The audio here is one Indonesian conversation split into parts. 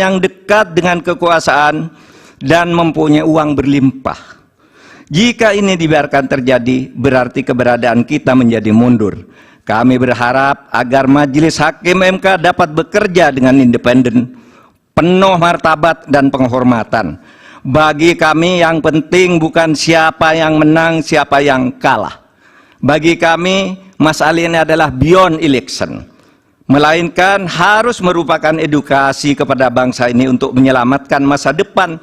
yang dekat dengan kekuasaan dan mempunyai uang berlimpah. Jika ini dibiarkan terjadi, berarti keberadaan kita menjadi mundur. Kami berharap agar Majelis Hakim MK dapat bekerja dengan independen, penuh martabat dan penghormatan. Bagi kami yang penting bukan siapa yang menang, siapa yang kalah. Bagi kami, masalah ini adalah beyond election, melainkan harus merupakan edukasi kepada bangsa ini untuk menyelamatkan masa depan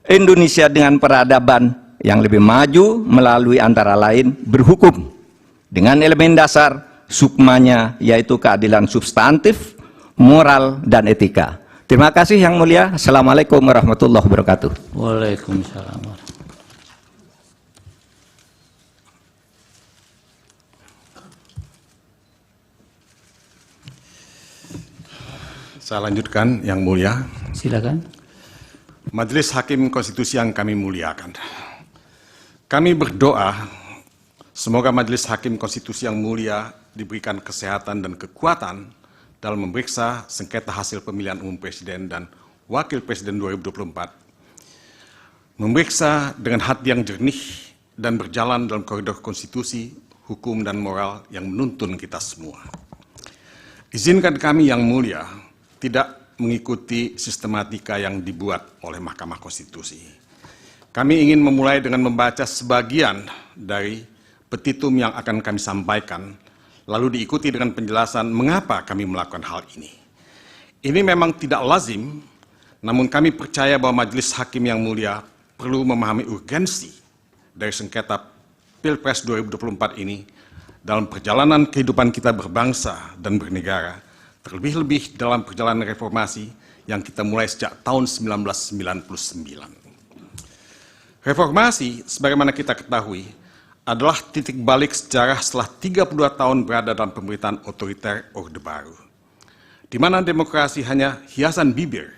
Indonesia dengan peradaban yang lebih maju melalui antara lain berhukum dengan elemen dasar sukmanya, yaitu keadilan substantif, moral, dan etika. Terima kasih Yang Mulia. Assalamualaikum warahmatullahi wabarakatuh. Waalaikumsalam. Saya lanjutkan, Yang Mulia. Silakan. Majelis Hakim Konstitusi yang kami muliakan. Kami berdoa semoga Majelis Hakim Konstitusi yang mulia diberikan kesehatan dan kekuatan dalam memeriksa sengketa hasil pemilihan umum presiden dan wakil presiden 2024. Memeriksa dengan hati yang jernih dan berjalan dalam koridor konstitusi, hukum, dan moral yang menuntun kita semua. Izinkan kami yang mulia tidak mengikuti sistematika yang dibuat oleh Mahkamah Konstitusi. Kami ingin memulai dengan membaca sebagian dari petitum yang akan kami sampaikan, lalu diikuti dengan penjelasan mengapa kami melakukan hal ini. Ini memang tidak lazim, namun kami percaya bahwa Majelis Hakim yang mulia perlu memahami urgensi dari sengketa Pilpres 2024 ini dalam perjalanan kehidupan kita berbangsa dan bernegara, terlebih-lebih dalam perjalanan reformasi yang kita mulai sejak tahun 1999. Reformasi, sebagaimana kita ketahui, adalah titik balik sejarah setelah 32 tahun berada dalam pemerintahan otoriter Orde Baru, di mana demokrasi hanya hiasan bibir,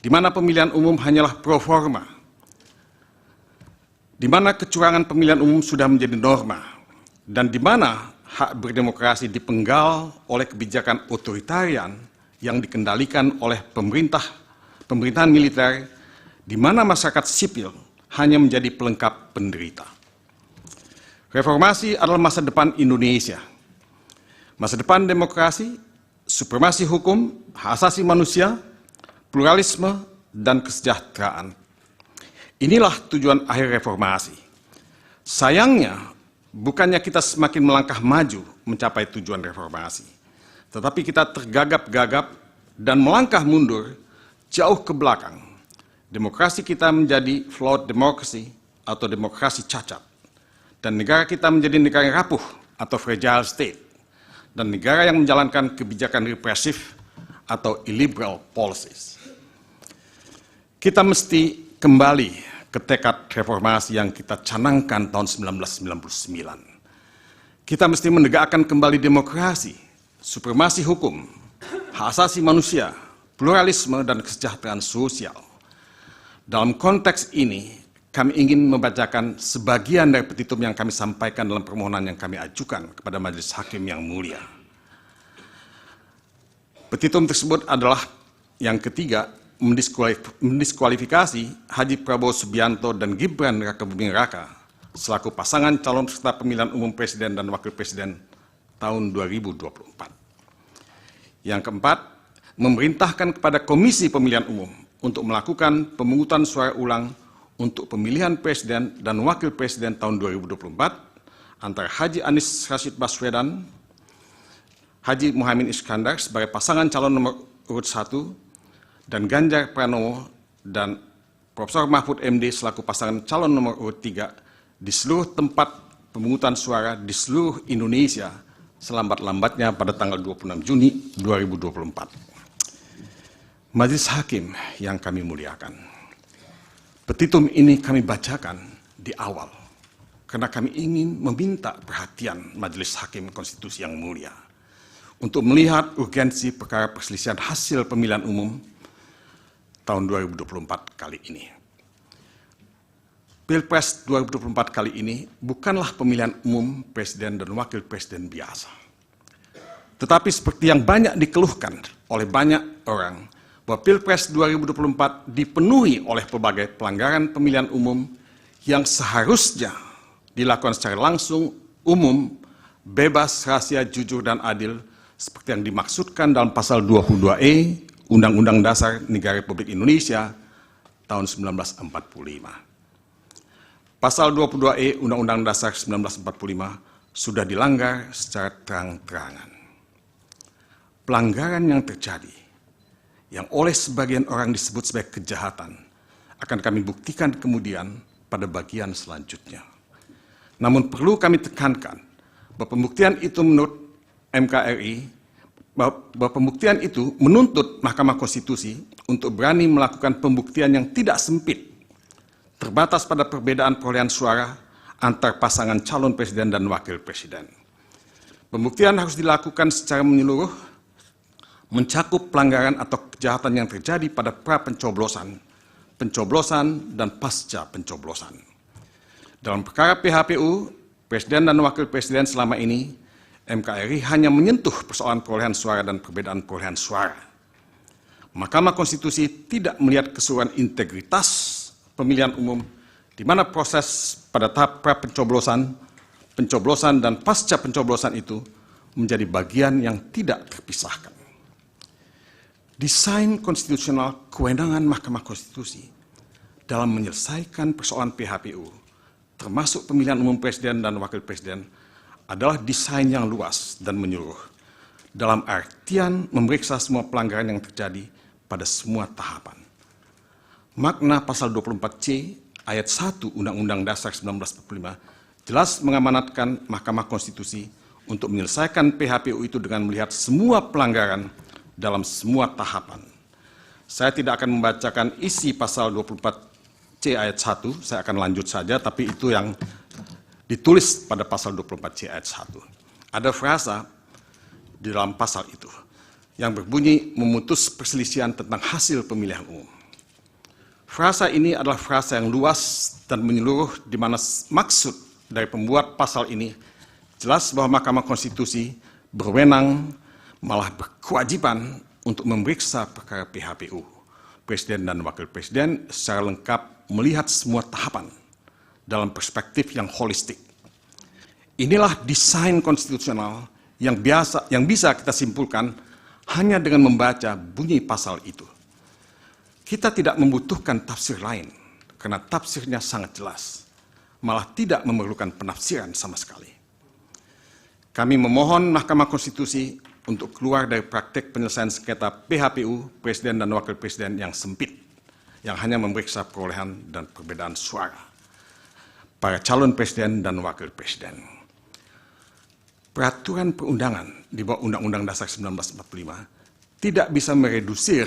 di mana pemilihan umum hanyalah pro forma, di mana kecurangan pemilihan umum sudah menjadi norma, dan di mana hak berdemokrasi dipenggal oleh kebijakan otoritarian yang dikendalikan oleh pemerintahan militer, di mana masyarakat sipil hanya menjadi pelengkap penderita. Reformasi adalah masa depan Indonesia. Masa depan demokrasi, supremasi hukum, hak asasi manusia, pluralisme, dan kesejahteraan. Inilah tujuan akhir reformasi. Sayangnya, bukannya kita semakin melangkah maju mencapai tujuan reformasi, tetapi kita tergagap-gagap dan melangkah mundur jauh ke belakang. Demokrasi kita menjadi flawed democracy atau demokrasi cacat, dan negara kita menjadi negara yang rapuh atau fragile state, dan negara yang menjalankan kebijakan represif atau illiberal policies. Kita mesti kembali ke tekad reformasi yang kita canangkan tahun 1999. Kita mesti menegakkan kembali demokrasi, supremasi hukum, hak asasi manusia, pluralisme, dan kesejahteraan sosial. Dalam konteks ini, kami ingin membacakan sebagian dari petitum yang kami sampaikan dalam permohonan yang kami ajukan kepada Majelis Hakim yang mulia. Petitum tersebut adalah yang ketiga, mendiskualifikasi Haji Prabowo Subianto dan Gibran Rakabuming Raka selaku pasangan calon peserta pemilihan umum presiden dan wakil presiden tahun 2024. Yang keempat, memerintahkan kepada Komisi Pemilihan Umum untuk melakukan pemungutan suara ulang untuk pemilihan presiden dan wakil presiden tahun 2024 antara Haji Anies Rashid Baswedan, Haji Muhaimin Iskandar sebagai pasangan calon nomor urut 1, dan Ganjar Pranowo dan Profesor Mahfud MD selaku pasangan calon nomor urut 3 di seluruh tempat pemungutan suara di seluruh Indonesia selambat-lambatnya pada tanggal 26 Juni 2024. Majelis Hakim yang kami muliakan, petitum ini kami bacakan di awal karena kami ingin meminta perhatian Majelis Hakim Konstitusi yang mulia untuk melihat urgensi perkara perselisihan hasil pemilihan umum tahun 2024 kali ini. Pilpres 2024 kali ini bukanlah pemilihan umum presiden dan wakil presiden biasa. Tetapi seperti yang banyak dikeluhkan oleh banyak orang, bahwa Pilpres 2024 dipenuhi oleh berbagai pelanggaran pemilihan umum yang seharusnya dilakukan secara langsung, umum, bebas, rahasia, jujur, dan adil seperti yang dimaksudkan dalam pasal 22E Undang-Undang Dasar Negara Republik Indonesia tahun 1945. Pasal 22E Undang-Undang Dasar 1945 sudah dilanggar secara terang-terangan. Pelanggaran yang terjadi, yang oleh sebagian orang disebut sebagai kejahatan, akan kami buktikan kemudian pada bagian selanjutnya. Namun perlu kami tekankan bahwa pembuktian itu menurut MKRI, bahwa pembuktian itu menuntut Mahkamah Konstitusi untuk berani melakukan pembuktian yang tidak sempit, terbatas pada perbedaan perolehan suara antar pasangan calon presiden dan wakil presiden. Pembuktian harus dilakukan secara menyeluruh, mencakup pelanggaran atau kejahatan yang terjadi pada pra-pencoblosan, pencoblosan, dan pasca pencoblosan. Dalam perkara PHPU, Presiden dan Wakil Presiden selama ini, MKRI hanya menyentuh persoalan perolehan suara dan perbedaan perolehan suara. Mahkamah Konstitusi tidak melihat keseluruhan integritas pemilihan umum, di mana proses pada tahap pra-pencoblosan, pencoblosan, dan pasca pencoblosan itu menjadi bagian yang tidak terpisahkan. Desain konstitusional kewenangan Mahkamah Konstitusi dalam menyelesaikan persoalan PHPU, termasuk pemilihan umum presiden dan wakil presiden, adalah desain yang luas dan menyeluruh, dalam artian memeriksa semua pelanggaran yang terjadi pada semua tahapan. Makna pasal 24C ayat 1 Undang-Undang Dasar 1945 jelas mengamanatkan Mahkamah Konstitusi untuk menyelesaikan PHPU itu dengan melihat semua pelanggaran dalam semua tahapan. Saya tidak akan membacakan isi pasal 24C ayat 1, saya akan lanjut saja, tapi itu yang ditulis pada pasal 24C ayat 1. Ada frasa di dalam pasal itu yang berbunyi memutus perselisihan tentang hasil pemilihan umum. Frasa ini adalah frasa yang luas dan menyeluruh, di mana maksud dari pembuat pasal ini jelas bahwa Mahkamah Konstitusi berwenang, malah berkewajiban untuk memeriksa perkara PHPU, Presiden dan Wakil Presiden secara lengkap melihat semua tahapan dalam perspektif yang holistik. Inilah desain konstitusional yang bisa kita simpulkan hanya dengan membaca bunyi pasal itu. Kita tidak membutuhkan tafsir lain, karena tafsirnya sangat jelas, malah tidak memerlukan penafsiran sama sekali. Kami memohon Mahkamah Konstitusi untuk keluar dari praktek penyelesaian sengketa PHPU, Presiden dan Wakil Presiden yang sempit, yang hanya memeriksa perolehan dan perbedaan suara para calon presiden dan wakil presiden. Peraturan perundangan di bawah Undang-Undang Dasar 1945 tidak bisa meredusir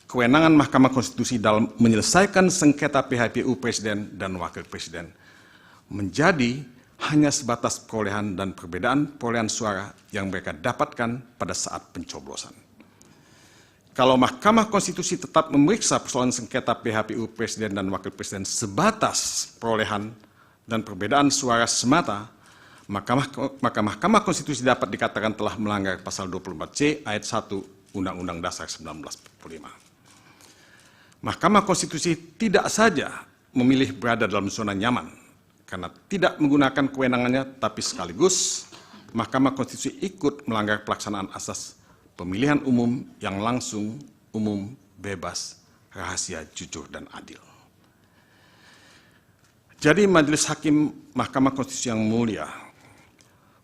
kewenangan Mahkamah Konstitusi dalam menyelesaikan sengketa PHPU Presiden dan Wakil Presiden menjadi hanya sebatas perolehan dan perbedaan perolehan suara yang mereka dapatkan pada saat pencoblosan. Kalau Mahkamah Konstitusi tetap memeriksa persoalan sengketa PHPU Presiden dan Wakil Presiden sebatas perolehan dan perbedaan suara semata, maka Mahkamah Konstitusi dapat dikatakan telah melanggar pasal 24C ayat 1 Undang-Undang Dasar 1945. Mahkamah Konstitusi tidak saja memilih berada dalam zona nyaman karena tidak menggunakan kewenangannya, tapi sekaligus Mahkamah Konstitusi ikut melanggar pelaksanaan asas pemilihan umum yang langsung, umum, bebas, rahasia, jujur, dan adil. Jadi Majelis Hakim Mahkamah Konstitusi yang mulia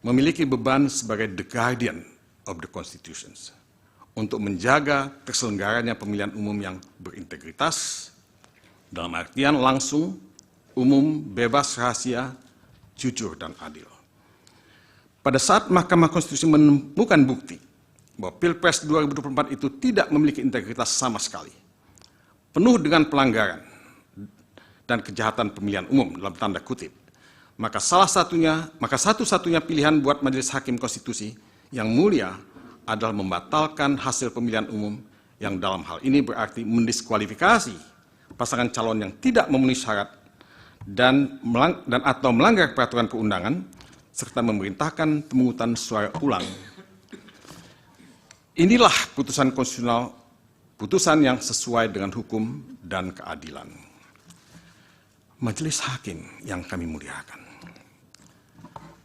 memiliki beban sebagai the guardian of the constitutions untuk menjaga terselenggaranya pemilihan umum yang berintegritas, dalam artian langsung, umum, bebas, rahasia, jujur, dan adil. Pada saat Mahkamah Konstitusi menemukan bukti bahwa Pilpres 2024 itu tidak memiliki integritas sama sekali, penuh dengan pelanggaran dan kejahatan pemilihan umum dalam tanda kutip, maka satu-satunya pilihan buat Majelis Hakim Konstitusi yang mulia adalah membatalkan hasil pemilihan umum, yang dalam hal ini berarti mendiskualifikasi pasangan calon yang tidak memenuhi syarat dan atau melanggar peraturan perundangan, serta memerintahkan pemungutan suara ulang. Inilah putusan konstitusional putusan yang sesuai dengan hukum dan keadilan. Majelis Hakim yang kami muliakan,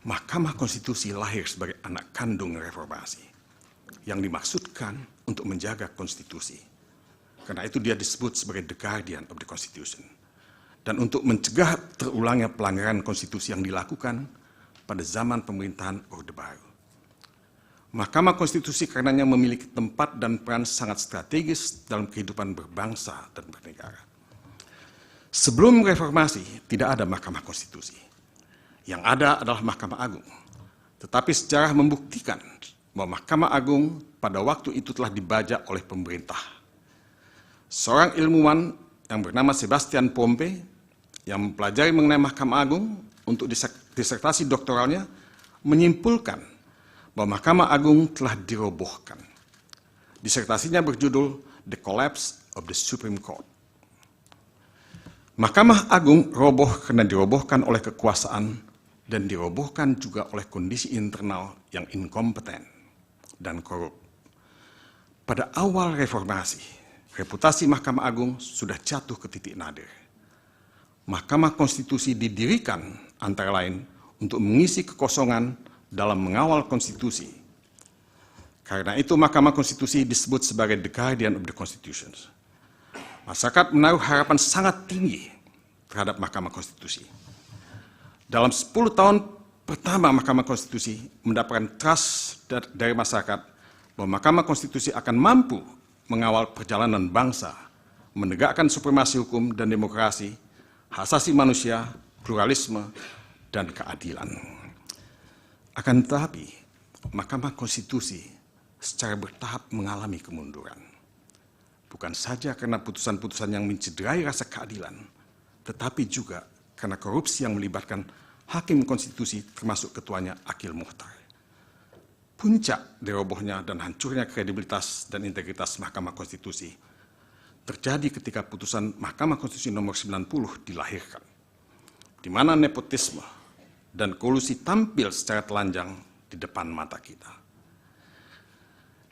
Mahkamah Konstitusi lahir sebagai anak kandung reformasi yang dimaksudkan untuk menjaga konstitusi. Karena itu dia disebut sebagai the guardian of the Constitution. Dan untuk mencegah terulangnya pelanggaran konstitusi yang dilakukan pada zaman pemerintahan Orde Baru. Mahkamah Konstitusi karenanya memiliki tempat dan peran sangat strategis dalam kehidupan berbangsa dan bernegara. Sebelum reformasi, tidak ada Mahkamah Konstitusi. Yang ada adalah Mahkamah Agung. Tetapi sejarah membuktikan bahwa Mahkamah Agung pada waktu itu telah dibajak oleh pemerintah. Seorang ilmuwan yang bernama Sebastian Pompe, yang mempelajari mengenai Mahkamah Agung untuk disertasi doktoralnya, menyimpulkan bahwa Mahkamah Agung telah dirobohkan. Disertasinya berjudul The Collapse of the Supreme Court. Mahkamah Agung roboh karena dirobohkan oleh kekuasaan dan dirobohkan juga oleh kondisi internal yang inkompeten dan korup. Pada awal reformasi, reputasi Mahkamah Agung sudah jatuh ke titik nadir. Mahkamah Konstitusi didirikan antara lain untuk mengisi kekosongan dalam mengawal konstitusi. Karena itu Mahkamah Konstitusi disebut sebagai the guardian of the Constitution. Masyarakat menaruh harapan sangat tinggi terhadap Mahkamah Konstitusi. Dalam 10 tahun pertama Mahkamah Konstitusi mendapatkan trust dari masyarakat bahwa Mahkamah Konstitusi akan mampu mengawal perjalanan bangsa, menegakkan supremasi hukum dan demokrasi, hak asasi manusia, pluralisme, dan keadilan. Akan tetapi, Mahkamah Konstitusi secara bertahap mengalami kemunduran. Bukan saja karena putusan-putusan yang mencederai rasa keadilan, tetapi juga karena korupsi yang melibatkan hakim konstitusi termasuk ketuanya Akil Mukhtar. Puncak dari dan hancurnya kredibilitas dan integritas Mahkamah Konstitusi terjadi ketika putusan Mahkamah Konstitusi nomor 90 dilahirkan, di mana nepotisme dan kolusi tampil secara telanjang di depan mata kita.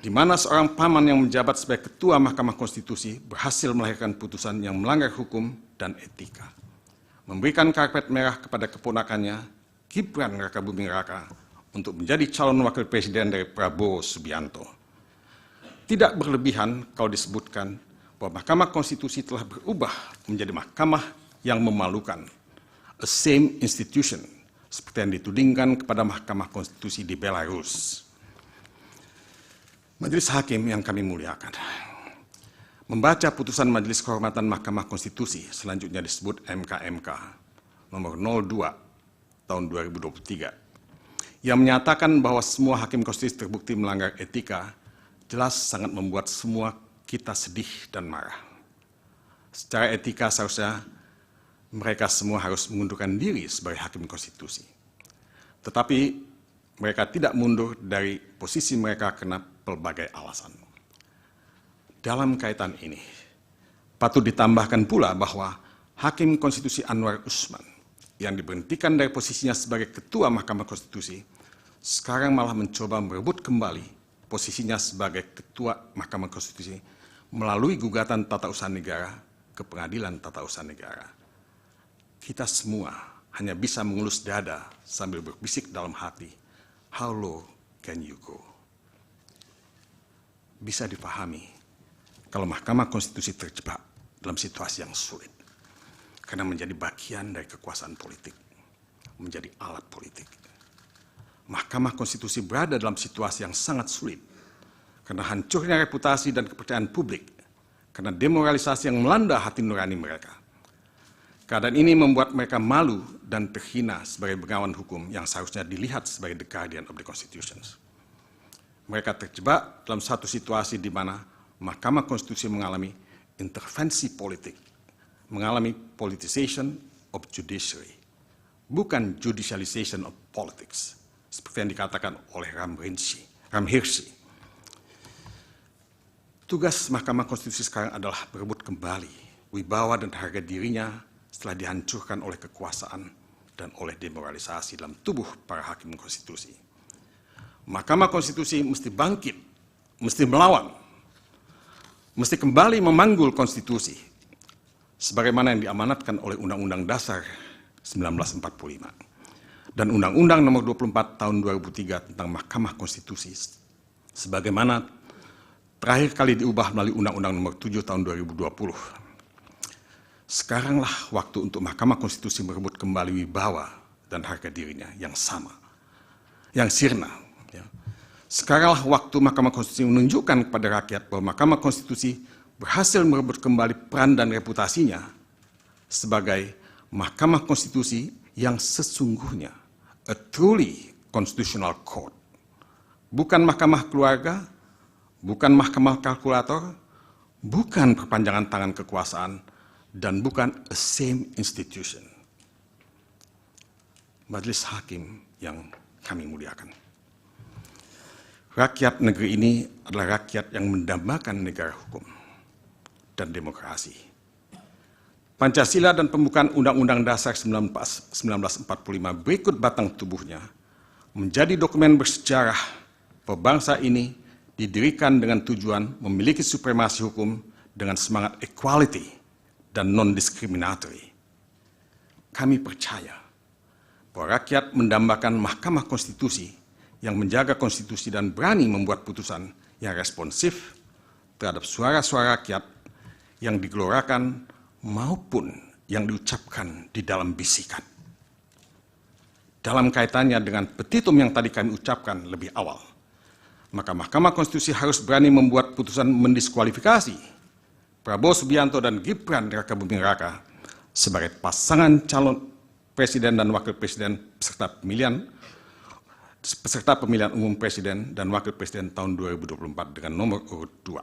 Di mana seorang paman yang menjabat sebagai ketua Mahkamah Konstitusi berhasil melahirkan putusan yang melanggar hukum dan etika, memberikan karpet merah kepada keponakannya, Gibran Rakabuming Raka, untuk menjadi calon wakil presiden dari Prabowo Subianto. Tidak berlebihan kalau disebutkan bahwa Mahkamah Konstitusi telah berubah menjadi mahkamah yang memalukan, a same institution, seperti yang ditudingkan kepada Mahkamah Konstitusi di Belarus. Majelis Hakim yang kami muliakan, membaca putusan Majelis Kehormatan Mahkamah Konstitusi, selanjutnya disebut MKMK, nomor 02 tahun 2023, yang menyatakan bahwa semua hakim konstitusi terbukti melanggar etika, jelas sangat membuat semua kita sedih dan marah. Secara etika seharusnya mereka semua harus mengundurkan diri sebagai hakim konstitusi. Tetapi mereka tidak mundur dari posisi mereka karena pelbagai alasan. Dalam kaitan ini, patut ditambahkan pula bahwa Hakim Konstitusi Anwar Usman yang diberhentikan dari posisinya sebagai Ketua Mahkamah Konstitusi sekarang malah mencoba merebut kembali posisinya sebagai Ketua Mahkamah Konstitusi melalui gugatan tata usaha negara ke Pengadilan Tata Usaha Negara. Kita semua hanya bisa mengelus dada sambil berbisik dalam hati, how low can you go? Bisa dipahami kalau Mahkamah Konstitusi terjebak dalam situasi yang sulit karena menjadi bagian dari kekuasaan politik, menjadi alat politik. Mahkamah Konstitusi berada dalam situasi yang sangat sulit karena hancurnya reputasi dan kepercayaan publik, karena demoralisasi yang melanda hati nurani mereka. Keadaan ini membuat mereka malu dan terhina sebagai bengawan hukum yang seharusnya dilihat sebagai the guardian of the Constitution. Mereka terjebak dalam satu situasi di mana Mahkamah Konstitusi mengalami intervensi politik, mengalami politicization of judiciary, bukan judicialization of politics, seperti yang dikatakan oleh Ram Hirsi. Tugas Mahkamah Konstitusi sekarang adalah berebut kembali wibawa dan harga dirinya setelah dihancurkan oleh kekuasaan dan oleh demoralisasi dalam tubuh para hakim konstitusi. Mahkamah Konstitusi mesti bangkit, mesti melawan, mesti kembali memanggul konstitusi sebagaimana yang diamanatkan oleh Undang-Undang Dasar 1945 dan Undang-Undang Nomor 24 Tahun 2003 tentang Mahkamah Konstitusi sebagaimana terakhir kali diubah melalui Undang-Undang Nomor 7 Tahun 2020. Sekaranglah waktu untuk Mahkamah Konstitusi merebut kembali wibawa dan harga dirinya yang sama, yang sirna. Sekaranglah waktu Mahkamah Konstitusi menunjukkan kepada rakyat bahwa Mahkamah Konstitusi berhasil merebut kembali peran dan reputasinya sebagai Mahkamah Konstitusi yang sesungguhnya, a truly constitutional court. Bukan mahkamah keluarga, bukan mahkamah kalkulator, bukan perpanjangan tangan kekuasaan, dan bukan a same institution. Majelis Hakim yang kami muliakan. Rakyat negeri ini adalah rakyat yang mendambakan negara hukum dan demokrasi. Pancasila dan pembukaan Undang-Undang Dasar 1945 berikut batang tubuhnya menjadi dokumen bersejarah bahwa bangsa ini didirikan dengan tujuan memiliki supremasi hukum dengan semangat equality dan non-diskriminatory. Kami percaya bahwa rakyat mendambakan Mahkamah Konstitusi yang menjaga konstitusi dan berani membuat putusan yang responsif terhadap suara-suara rakyat yang digelorakan maupun yang diucapkan di dalam bisikan. Dalam kaitannya dengan petitum yang tadi kami ucapkan lebih awal, maka Mahkamah Konstitusi harus berani membuat putusan mendiskualifikasi Prabowo Subianto dan Gibran Rakabuming Raka sebagai pasangan calon presiden dan wakil presiden peserta pemilihan umum presiden dan wakil presiden tahun 2024 dengan nomor urut 2.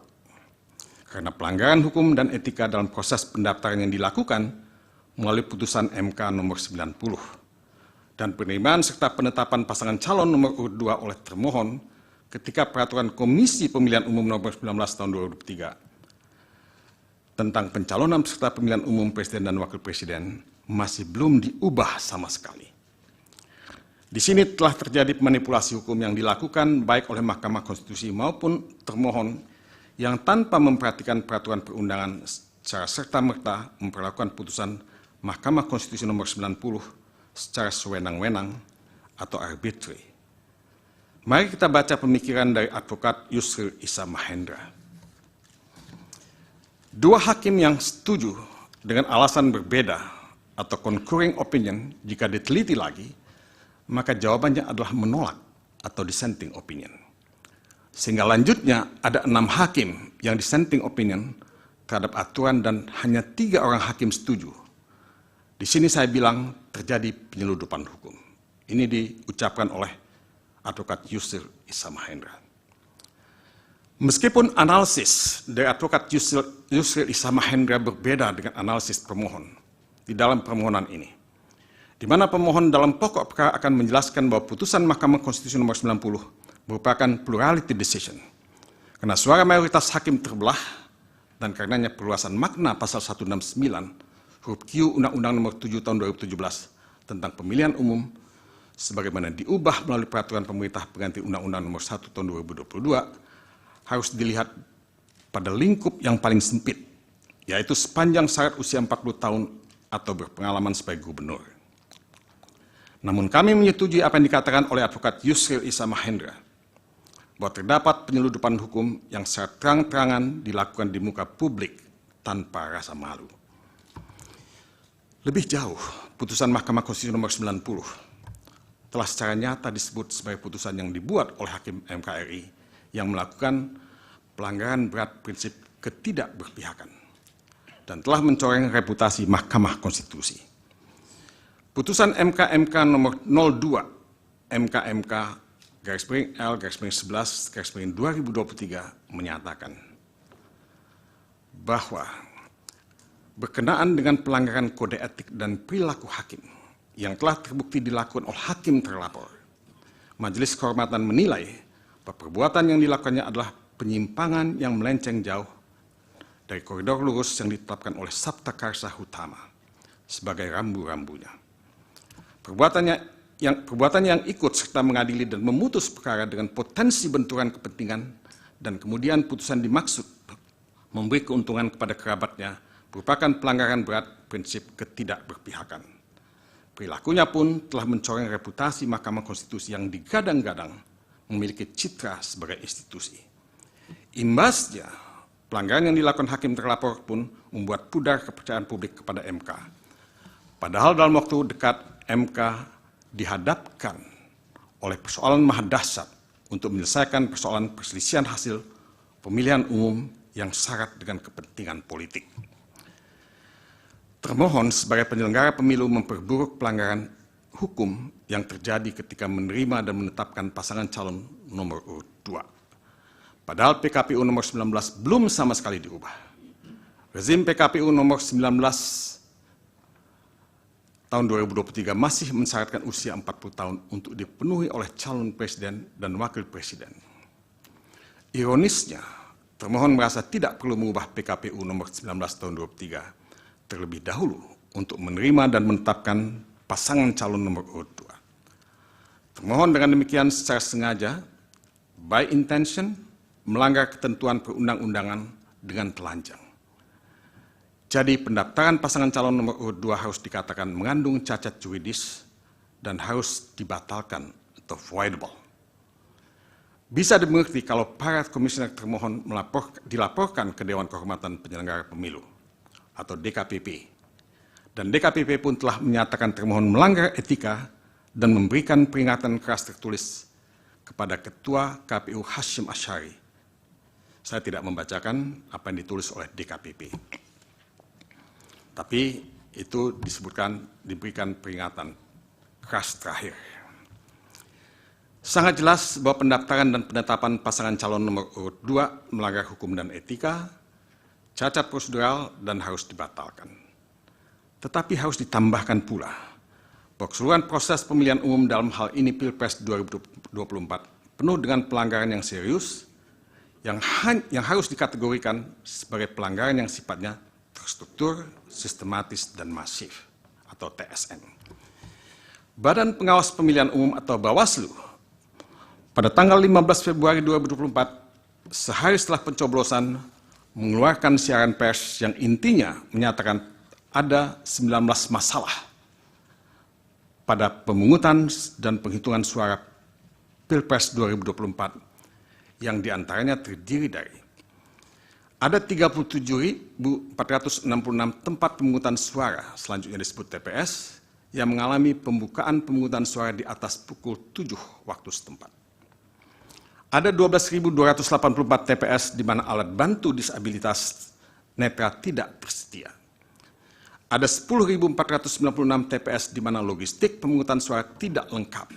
Karena pelanggaran hukum dan etika dalam proses pendaftaran yang dilakukan melalui putusan MK nomor 90 dan penerimaan serta penetapan pasangan calon nomor urut 2 oleh termohon ketika peraturan Komisi Pemilihan Umum nomor 19 tahun 2003 tentang pencalonan peserta pemilihan umum presiden dan wakil presiden masih belum diubah sama sekali. Di sini telah terjadi manipulasi hukum yang dilakukan baik oleh Mahkamah Konstitusi maupun termohon yang tanpa memperhatikan peraturan perundangan secara serta-merta memperlakukan putusan Mahkamah Konstitusi nomor 90 secara sewenang-wenang atau arbitrary. Mari kita baca pemikiran dari advokat Yusril Issa Mahendra. Dua hakim yang setuju dengan alasan berbeda atau concurring opinion jika diteliti lagi, maka jawabannya adalah menolak atau dissenting opinion. Sehingga lanjutnya ada 6 hakim yang dissenting opinion terhadap aturan dan hanya 3 orang hakim setuju. Di sini saya bilang terjadi penyeludupan hukum. Ini diucapkan oleh advokat Yusril Issa Mahendra. Meskipun analisis dari advokat Yusril Issa Mahendra berbeda dengan analisis pemohon di dalam permohonan ini, di mana pemohon dalam pokok perkara akan menjelaskan bahwa putusan Mahkamah Konstitusi nomor 90 merupakan plurality decision. Karena suara mayoritas hakim terbelah dan karenanya perluasan makna pasal 169 huruf Q Undang-Undang nomor 7 tahun 2017 tentang pemilihan umum sebagaimana diubah melalui peraturan pemerintah pengganti Undang-Undang nomor 1 tahun 2022 harus dilihat pada lingkup yang paling sempit, yaitu sepanjang syarat usia 40 tahun atau berpengalaman sebagai gubernur. Namun kami menyetujui apa yang dikatakan oleh advokat Yusril Issa Mahendra, bahwa terdapat penyeludupan hukum yang secara terang-terangan dilakukan di muka publik tanpa rasa malu. Lebih jauh, putusan Mahkamah Konstitusi nomor 90 telah secara nyata disebut sebagai putusan yang dibuat oleh Hakim MKRI yang melakukan pelanggaran berat prinsip ketidakberpihakan dan telah mencoreng reputasi Mahkamah Konstitusi. Putusan MK nomor 02 MK L/11/2023 menyatakan bahwa berkenaan dengan pelanggaran kode etik dan perilaku hakim yang telah terbukti dilakukan oleh hakim terlapor, Majelis Kehormatan menilai bahwa perbuatan yang dilakukannya adalah penyimpangan yang melenceng jauh dari koridor lurus yang ditetapkan oleh Sabta Karsa Utama sebagai rambu-rambunya. Perbuatan yang ikut serta mengadili dan memutus perkara dengan potensi benturan kepentingan dan kemudian putusan dimaksud memberi keuntungan kepada kerabatnya merupakan pelanggaran berat prinsip ketidakberpihakan. Perilakunya pun telah mencoreng reputasi Mahkamah Konstitusi yang digadang-gadang memiliki citra sebagai institusi. Imbasnya, pelanggaran yang dilakukan hakim terlapor pun membuat pudar kepercayaan publik kepada MK. Padahal dalam waktu dekat MK dihadapkan oleh persoalan maha dahsyat untuk menyelesaikan persoalan perselisihan hasil pemilihan umum yang syarat dengan kepentingan politik. Termohon sebagai penyelenggara pemilu memperburuk pelanggaran hukum yang terjadi ketika menerima dan menetapkan pasangan calon nomor urut 2. Padahal PKPU nomor 19 belum sama sekali diubah. Rezim PKPU nomor 19 tahun 2023 masih mensyaratkan usia 40 tahun untuk dipenuhi oleh calon presiden dan wakil presiden. Ironisnya, termohon merasa tidak perlu mengubah PKPU nomor 19 tahun 2023 terlebih dahulu untuk menerima dan menetapkan pasangan calon nomor urut 2. Termohon dengan demikian secara sengaja, by intention, melanggar ketentuan perundang-undangan dengan telanjang. Jadi pendaftaran pasangan calon nomor urut 2 harus dikatakan mengandung cacat juridis dan harus dibatalkan atau voidable. Bisa dimengerti kalau para komisioner termohon dilaporkan ke Dewan Kehormatan Penyelenggara Pemilu atau DKPP. Dan DKPP pun telah menyatakan termohon melanggar etika dan memberikan peringatan keras tertulis kepada Ketua KPU Hashim Asyari. Saya tidak membacakan apa yang ditulis oleh DKPP. Tapi itu diberikan peringatan keras terakhir. Sangat jelas bahwa pendaftaran dan penetapan pasangan calon nomor urut 2 melanggar hukum dan etika, cacat prosedural, dan harus dibatalkan. Tetapi harus ditambahkan pula bahwa keseluruhan proses pemilihan umum dalam hal ini Pilpres 2024 penuh dengan pelanggaran yang serius yang harus dikategorikan sebagai pelanggaran yang sifatnya terstruktur, sistematis, dan masif atau TSM. Badan Pengawas Pemilihan Umum atau Bawaslu pada tanggal 15 Februari 2024, sehari setelah pencoblosan, mengeluarkan siaran pers yang intinya menyatakan ada 19 masalah pada pemungutan dan penghitungan suara Pilpres 2024 yang diantaranya terdiri dari ada 37.466 tempat pemungutan suara, selanjutnya disebut TPS, yang mengalami pembukaan pemungutan suara di atas pukul 7 waktu setempat. Ada 12.284 TPS di mana alat bantu disabilitas netra tidak tersedia. Ada 10.496 TPS di mana logistik pemungutan suara tidak lengkap.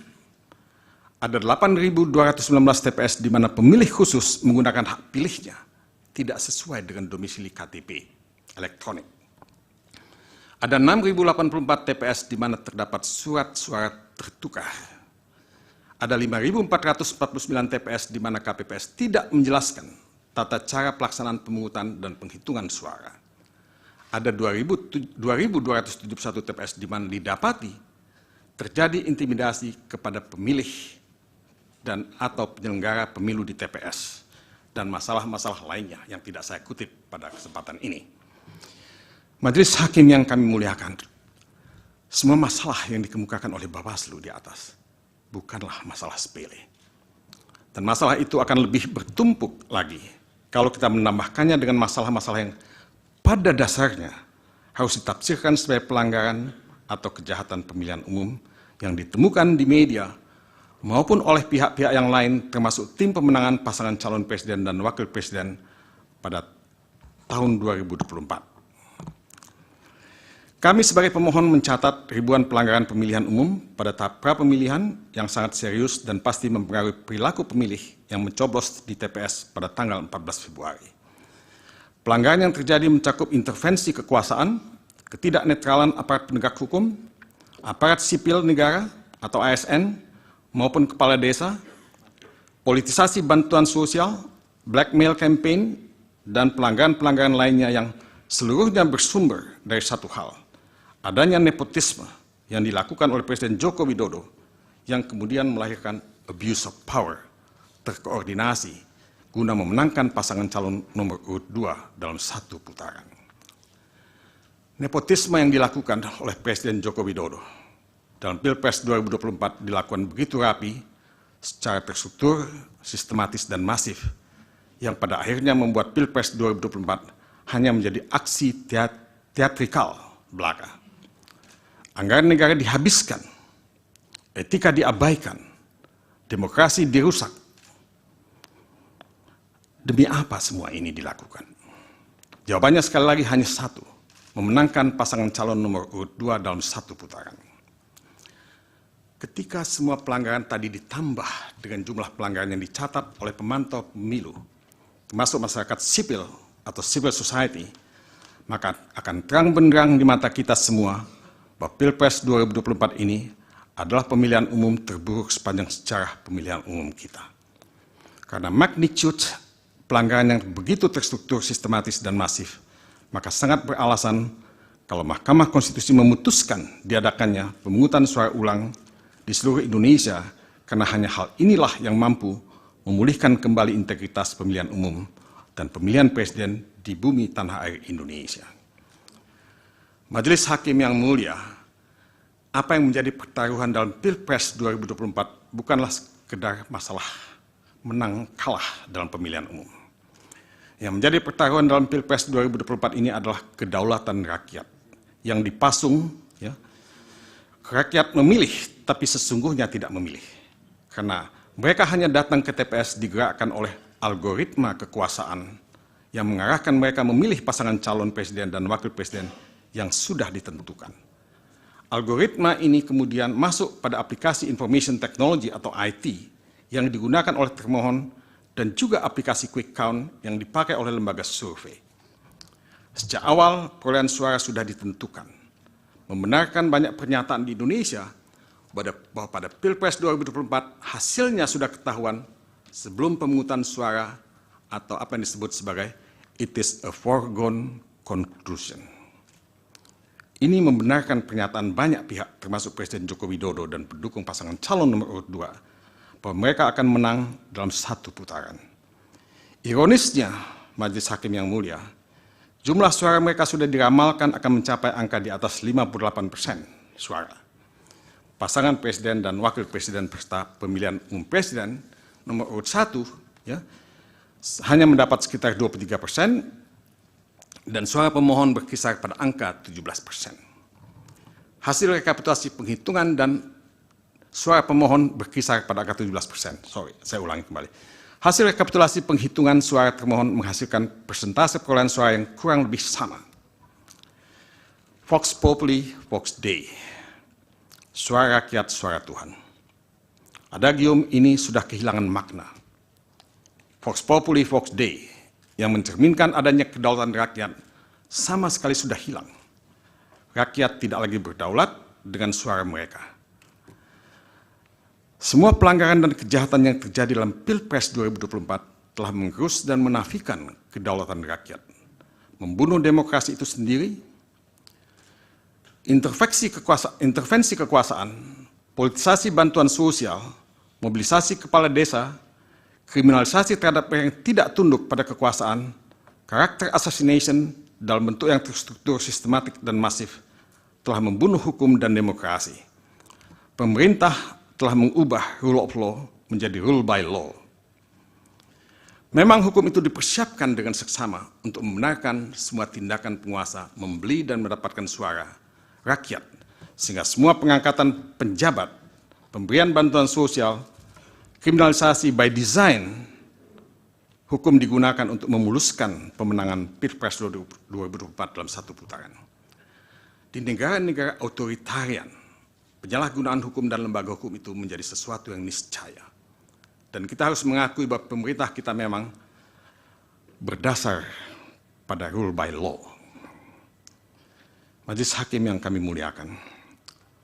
Ada 8.219 TPS di mana pemilih khusus menggunakan hak pilihnya tidak sesuai dengan domisili KTP elektronik. Ada 6.084 TPS di mana terdapat surat suara tertukar. Ada 5.449 TPS di mana KPPS tidak menjelaskan tata cara pelaksanaan pemungutan dan penghitungan suara. Ada 2.271 TPS di mana didapati terjadi intimidasi kepada pemilih dan atau penyelenggara pemilu di TPS dan masalah-masalah lainnya yang tidak saya kutip pada kesempatan ini. Majelis Hakim yang kami muliakan, semua masalah yang dikemukakan oleh Bawaslu di atas bukanlah masalah sepele. Dan masalah itu akan lebih bertumpuk lagi kalau kita menambahkannya dengan masalah-masalah yang pada dasarnya harus ditafsirkan sebagai pelanggaran atau kejahatan pemilihan umum yang ditemukan di media maupun oleh pihak-pihak yang lain termasuk tim pemenangan pasangan calon presiden dan wakil presiden pada tahun 2024. Kami sebagai pemohon mencatat ribuan pelanggaran pemilihan umum pada tahap pra-pemilihan yang sangat serius dan pasti mempengaruhi perilaku pemilih yang mencoblos di TPS pada tanggal 14 Februari. Pelanggaran yang terjadi mencakup intervensi kekuasaan, ketidaknetralan aparat penegak hukum, aparat sipil negara atau ASN, maupun kepala desa, politisasi bantuan sosial, blackmail campaign, dan pelanggaran-pelanggaran lainnya yang seluruhnya bersumber dari satu hal, adanya nepotisme yang dilakukan oleh Presiden Joko Widodo yang kemudian melahirkan abuse of power, terkoordinasi, guna memenangkan pasangan calon nomor urut 2 dalam satu putaran. Nepotisme yang dilakukan oleh Presiden Joko Widodo dalam Pilpres 2024 dilakukan begitu rapi, secara terstruktur, sistematis, dan masif, yang pada akhirnya membuat Pilpres 2024 hanya menjadi aksi teatrikal belaka. Anggaran negara dihabiskan, etika diabaikan, demokrasi dirusak. Demi apa semua ini dilakukan? Jawabannya sekali lagi hanya satu, memenangkan pasangan calon nomor urut 2 dalam satu putaran. Ketika semua pelanggaran tadi ditambah dengan jumlah pelanggaran yang dicatat oleh pemantau pemilu, termasuk masyarakat sipil atau civil society, maka akan terang benderang di mata kita semua bahwa Pilpres 2024 ini adalah pemilihan umum terburuk sepanjang sejarah pemilihan umum kita. Karena magnitude pelanggaran yang begitu terstruktur, sistematis, dan masif, maka sangat beralasan kalau Mahkamah Konstitusi memutuskan diadakannya pemungutan suara ulang di seluruh Indonesia, karena hanya hal inilah yang mampu memulihkan kembali integritas pemilihan umum dan pemilihan presiden di bumi tanah air Indonesia. Majelis Hakim yang mulia, apa yang menjadi pertaruhan dalam Pilpres 2024 bukanlah sekedar masalah menang kalah dalam pemilihan umum. Yang menjadi pertaruhan dalam Pilpres 2024 ini adalah kedaulatan rakyat yang dipasung, ya. Rakyat memilih tapi sesungguhnya tidak memilih. Karena mereka hanya datang ke TPS digerakkan oleh algoritma kekuasaan yang mengarahkan mereka memilih pasangan calon presiden dan wakil presiden yang sudah ditentukan. Algoritma ini kemudian masuk pada aplikasi information technology atau IT yang digunakan oleh termohon dan juga aplikasi quick count yang dipakai oleh lembaga survei. Sejak awal perolehan suara sudah ditentukan, membenarkan banyak pernyataan di Indonesia bahwa pada Pilpres 2024 hasilnya sudah ketahuan sebelum pemungutan suara, atau apa yang disebut sebagai it is a foregone conclusion. Ini membenarkan pernyataan banyak pihak termasuk Presiden Joko Widodo dan pendukung pasangan calon nomor urut 2 bahwa mereka akan menang dalam satu putaran. Ironisnya, Majelis Hakim yang mulia, jumlah suara mereka sudah diramalkan akan mencapai angka di atas 58% suara. Pasangan presiden dan wakil presiden peserta pemilihan umum presiden nomor urut 1 ya, hanya mendapat sekitar 23% dan suara pemohon berkisar pada angka 17%. Hasil rekapitulasi penghitungan dan suara pemohon berkisar pada angka 17%. Sorry, saya ulangi kembali. Hasil rekapitulasi penghitungan suara termohon menghasilkan persentase perolehan suara yang kurang lebih sama. Vox Populi, Vox Dei. Suara rakyat, suara Tuhan. Adagium ini sudah kehilangan makna. Vox Populi, Vox Dei yang mencerminkan adanya kedaulatan rakyat sama sekali sudah hilang. Rakyat tidak lagi berdaulat dengan suara mereka. Semua pelanggaran dan kejahatan yang terjadi dalam Pilpres 2024 telah menggerus dan menafikan kedaulatan rakyat, membunuh demokrasi itu sendiri, intervensi kekuasaan, politisasi bantuan sosial, mobilisasi kepala desa, kriminalisasi terhadap yang tidak tunduk pada kekuasaan, karakter assassination dalam bentuk yang terstruktur, sistematik, dan masif telah membunuh hukum dan demokrasi. Pemerintah telah mengubah rule of law menjadi rule by law. Memang hukum itu dipersiapkan dengan seksama untuk membenarkan semua tindakan penguasa membeli dan mendapatkan suara rakyat, sehingga semua pengangkatan penjabat, pemberian bantuan sosial, kriminalisasi by design, hukum digunakan untuk memuluskan pemenangan Pilpres 2024 dalam satu putaran. Di negara-negara otoritarian, penyalahgunaan hukum dan lembaga hukum itu menjadi sesuatu yang niscaya. Dan kita harus mengakui bahwa pemerintah kita memang berdasar pada rule by law. Majelis Hakim yang kami muliakan,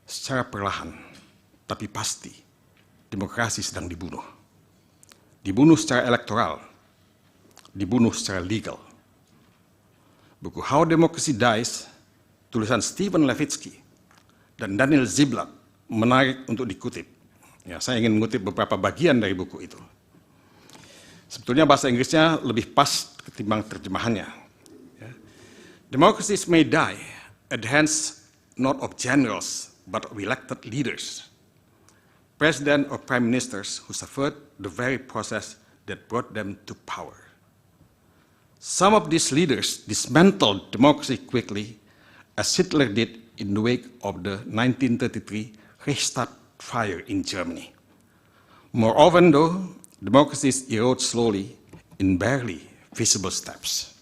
secara perlahan tapi pasti demokrasi sedang dibunuh. Dibunuh secara elektoral, dibunuh secara legal. Buku How Democracy Dies, tulisan Stephen Levitsky dan Daniel Ziblatt menarik untuk dikutip. Ya, saya ingin mengutip beberapa bagian dari buku itu. Sebetulnya bahasa Inggrisnya lebih pas ketimbang terjemahannya. Ya. Democracies may die at the hands not of generals, but of elected leaders, president or prime ministers who suffered the very process that brought them to power. Some of these leaders dismantled democracy quickly, as Hitler did in the wake of the 1933 Reichstag fire in Germany. More often, though, democracies erode slowly in barely visible steps.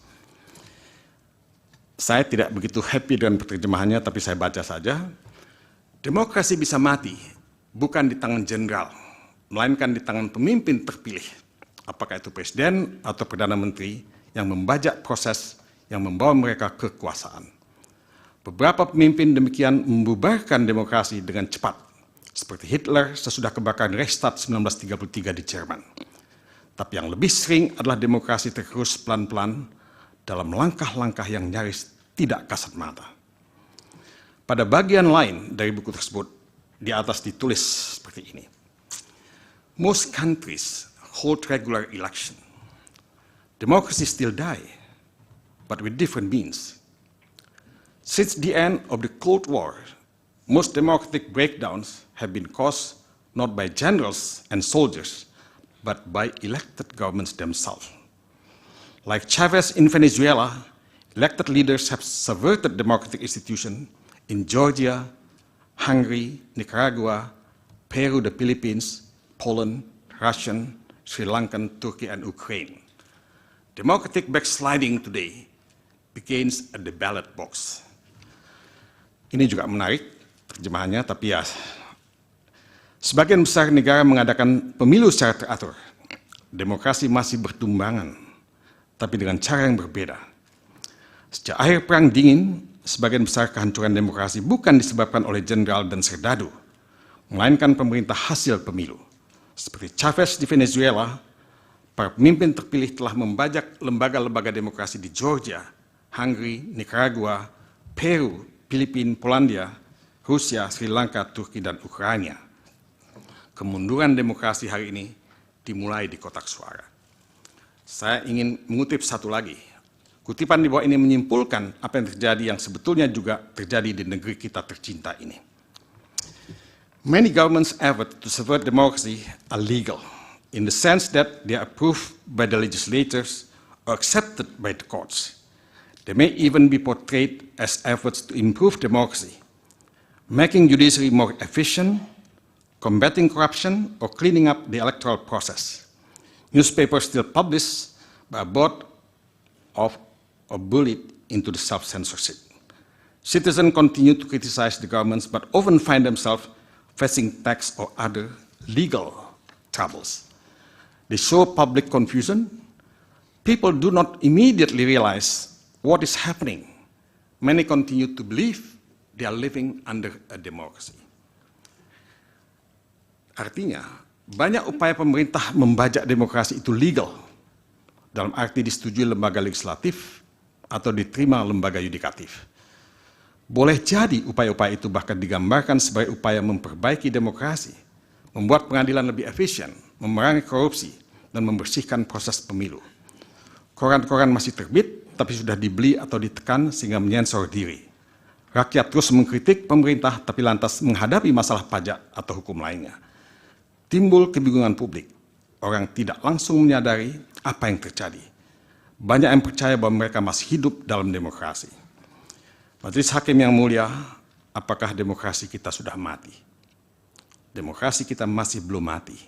Saya tidak begitu happy dengan penerjemahannya, tapi saya baca saja. Demokrasi bisa mati bukan di tangan jenderal, melainkan di tangan pemimpin terpilih, apakah itu presiden atau perdana menteri yang membajak proses yang membawa mereka ke kekuasaan. Beberapa pemimpin demikian membubarkan demokrasi dengan cepat, seperti Hitler sesudah kebakaran Reichstag 1933 di Jerman. Tapi yang lebih sering adalah demokrasi tergerus pelan-pelan dalam langkah-langkah yang nyaris tidak kasat mata. Pada bagian lain dari buku tersebut, di atas ditulis seperti ini. Most countries hold regular election. Democracy still die, but with different means. Since the end of the Cold War, most democratic breakdowns have been caused not by generals and soldiers, but by elected governments themselves. Like Chavez in Venezuela, elected leaders have subverted democratic institutions in Georgia, Hungary, Nicaragua, Peru, the Philippines, Poland, Russia, Sri Lanka, Turkey, and Ukraine. Democratic backsliding today begins at the ballot box. Ini juga menarik terjemahannya, tapi ya, sebagian besar negara mengadakan pemilu secara teratur. Demokrasi masih bertumbangan, tapi dengan cara yang berbeda. Sejak akhir Perang Dingin, sebagian besar kehancuran demokrasi bukan disebabkan oleh jenderal dan serdadu, melainkan pemerintah hasil pemilu. Seperti Chavez di Venezuela, para pemimpin terpilih telah membajak lembaga-lembaga demokrasi di Georgia, Hungary, Nicaragua, Peru, Filipina, Polandia, Rusia, Sri Lanka, Turki, dan Ukraina. Kemunduran demokrasi hari ini dimulai di kotak suara. Saya ingin mengutip satu lagi. Kutipan di bawah ini menyimpulkan apa yang terjadi yang sebetulnya juga terjadi di negeri kita tercinta ini. Many governments' efforts to subvert democracy are legal, in the sense that they are approved by the legislators or accepted by the courts. They may even be portrayed as efforts to improve democracy, making judiciary more efficient, combating corruption, or cleaning up the electoral process. Newspapers still publish, but are bought off or bullied into the self-censorship. Citizens continue to criticize the governments, but often find themselves facing tax or other legal troubles. They show public confusion. People do not immediately realize what is happening. Many continue to believe they are living under a democracy. Artinya, banyak upaya pemerintah membajak demokrasi itu legal, dalam arti disetujui lembaga legislatif atau diterima lembaga yudikatif. Boleh jadi upaya-upaya itu bahkan digambarkan sebagai upaya memperbaiki demokrasi, membuat pengadilan lebih efisien, memerangi korupsi, dan membersihkan proses pemilu. Koran-koran masih terbit, tapi sudah dibeli atau ditekan sehingga menyensor diri. Rakyat terus mengkritik pemerintah, tapi lantas menghadapi masalah pajak atau hukum lainnya. Timbul kebingungan publik. Orang tidak langsung menyadari apa yang terjadi. Banyak yang percaya bahwa mereka masih hidup dalam demokrasi. Majelis Hakim yang mulia, apakah demokrasi kita sudah mati? Demokrasi kita masih belum mati.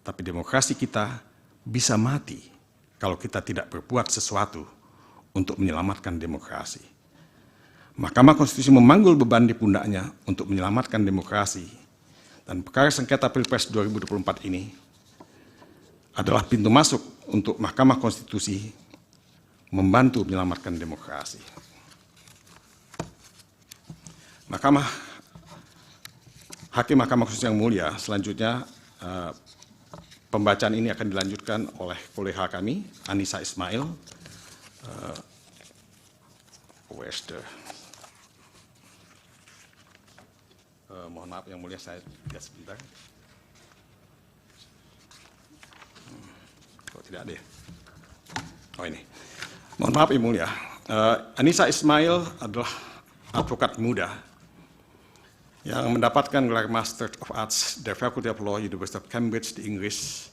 Tapi demokrasi kita bisa mati kalau kita tidak berbuat sesuatu untuk menyelamatkan demokrasi. Mahkamah Konstitusi memanggul beban di pundaknya untuk menyelamatkan demokrasi, dan perkara sengketa Pilpres 2024 ini adalah pintu masuk untuk Mahkamah Konstitusi membantu menyelamatkan demokrasi. Hakim Mahkamah Konstitusi yang mulia, selanjutnya pembacaan ini akan dilanjutkan oleh kolega kami, Anissa Ismail. Mohon maaf yang mulia, saya lihat sebentar. tidak ada ya? Oh ini. Mohon maaf Yang Mulia. Anissa Ismail adalah advokat muda yang mendapatkan gelar Master of Arts dari Faculty of Law University of Cambridge di Inggris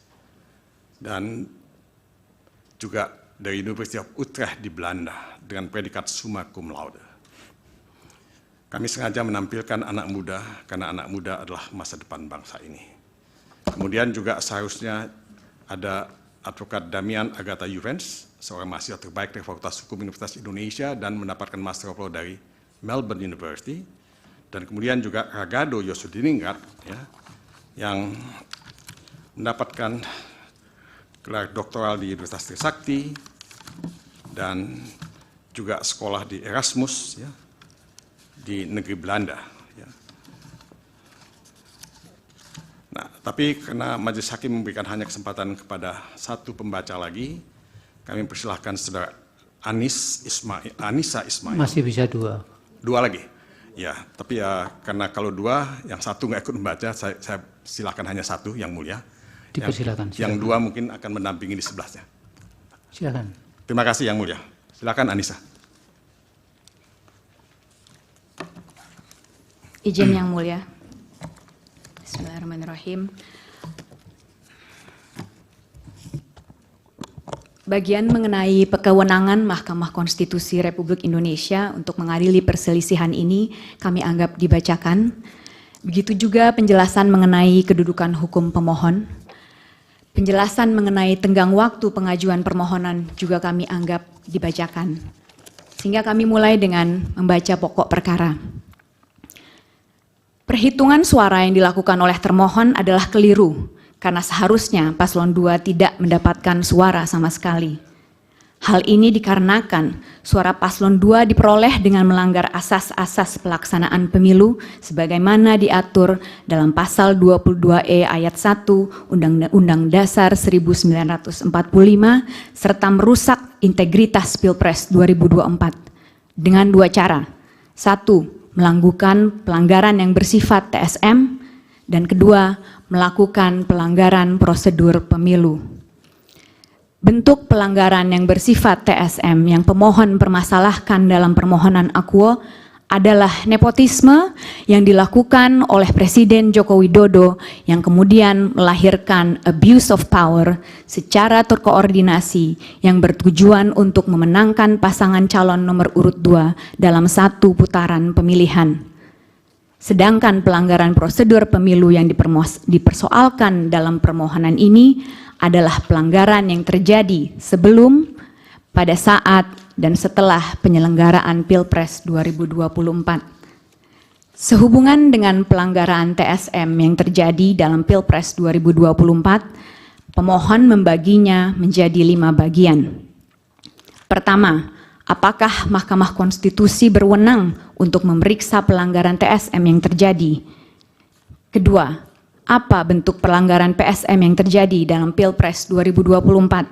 dan juga dari University of Utrecht di Belanda dengan predikat summa cum laude. Kami sengaja menampilkan anak muda karena anak muda adalah masa depan bangsa ini. Kemudian juga seharusnya ada advokat Damian Agatha Juvens, seorang mahasiswa terbaik dari Fakultas Hukum Universitas Indonesia dan mendapatkan Master of Law dari Melbourne University. Dan kemudian juga Ragado Yosudiningrat, ya, yang mendapatkan gelar doktoral di Universitas Trisakti dan juga sekolah di Erasmus, ya, di negeri Belanda. Ya. Nah, tapi karena Majelis Hakim memberikan hanya kesempatan kepada satu pembaca lagi, kami persilahkan Saudara Anissa Ismail. Masih bisa 2. 2 lagi. Ya, tapi ya karena kalau 2, yang 1 nggak ikut membaca, saya silakan hanya 1 Yang Mulia. Dipersilakan. Yang 2 mungkin akan mendampingi di sebelahnya. Silakan. Terima kasih Yang Mulia. Silakan Anissa. Izin Yang Mulia. Bismillahirrahmanirrahim. Bagian mengenai kewenangan Mahkamah Konstitusi Republik Indonesia untuk mengadili perselisihan ini kami anggap dibacakan. Begitu juga penjelasan mengenai kedudukan hukum pemohon. Penjelasan mengenai tenggang waktu pengajuan permohonan juga kami anggap dibacakan. Sehingga kami mulai dengan membaca pokok perkara. Perhitungan suara yang dilakukan oleh termohon adalah keliru, karena seharusnya paslon 2 tidak mendapatkan suara sama sekali. Hal ini dikarenakan suara paslon 2 diperoleh dengan melanggar asas-asas pelaksanaan pemilu sebagaimana diatur dalam pasal 22E ayat 1 Undang-Undang Dasar 1945 serta merusak integritas Pilpres 2024 dengan 2 cara. 1. Melakukan pelanggaran yang bersifat TSM, dan kedua, melakukan pelanggaran prosedur pemilu. Bentuk pelanggaran yang bersifat TSM yang pemohon permasalahkan dalam permohonan akuo adalah nepotisme yang dilakukan oleh Presiden Joko Widodo yang kemudian melahirkan abuse of power secara terkoordinasi yang bertujuan untuk memenangkan pasangan calon nomor urut 2 dalam 1 putaran pemilihan. Sedangkan pelanggaran prosedur pemilu yang dipersoalkan dalam permohonan ini adalah pelanggaran yang terjadi sebelum, pada saat, dan setelah penyelenggaraan Pilpres 2024. Sehubungan dengan pelanggaran TSM yang terjadi dalam Pilpres 2024, pemohon membaginya menjadi 5 bagian. Pertama, apakah Mahkamah Konstitusi berwenang untuk memeriksa pelanggaran TSM yang terjadi? Kedua, apa bentuk pelanggaran PSM yang terjadi dalam Pilpres 2024?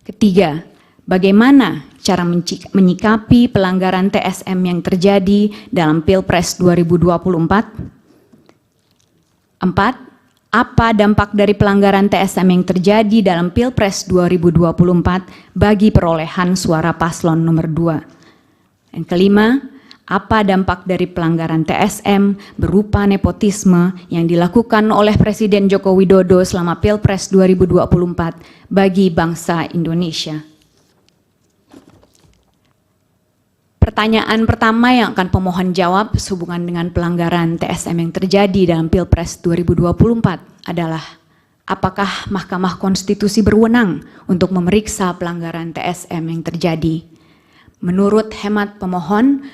Ketiga, bagaimana cara menyikapi pelanggaran TSM yang terjadi dalam Pilpres 2024? 4. Apa dampak dari pelanggaran TSM yang terjadi dalam Pilpres 2024 bagi perolehan suara paslon nomor 2? Yang kelima, apa dampak dari pelanggaran TSM berupa nepotisme yang dilakukan oleh Presiden Joko Widodo selama Pilpres 2024 bagi bangsa Indonesia? Pertanyaan pertama yang akan pemohon jawab sehubungan dengan pelanggaran TSM yang terjadi dalam Pilpres 2024 adalah, apakah Mahkamah Konstitusi berwenang untuk memeriksa pelanggaran TSM yang terjadi? Menurut hemat pemohon,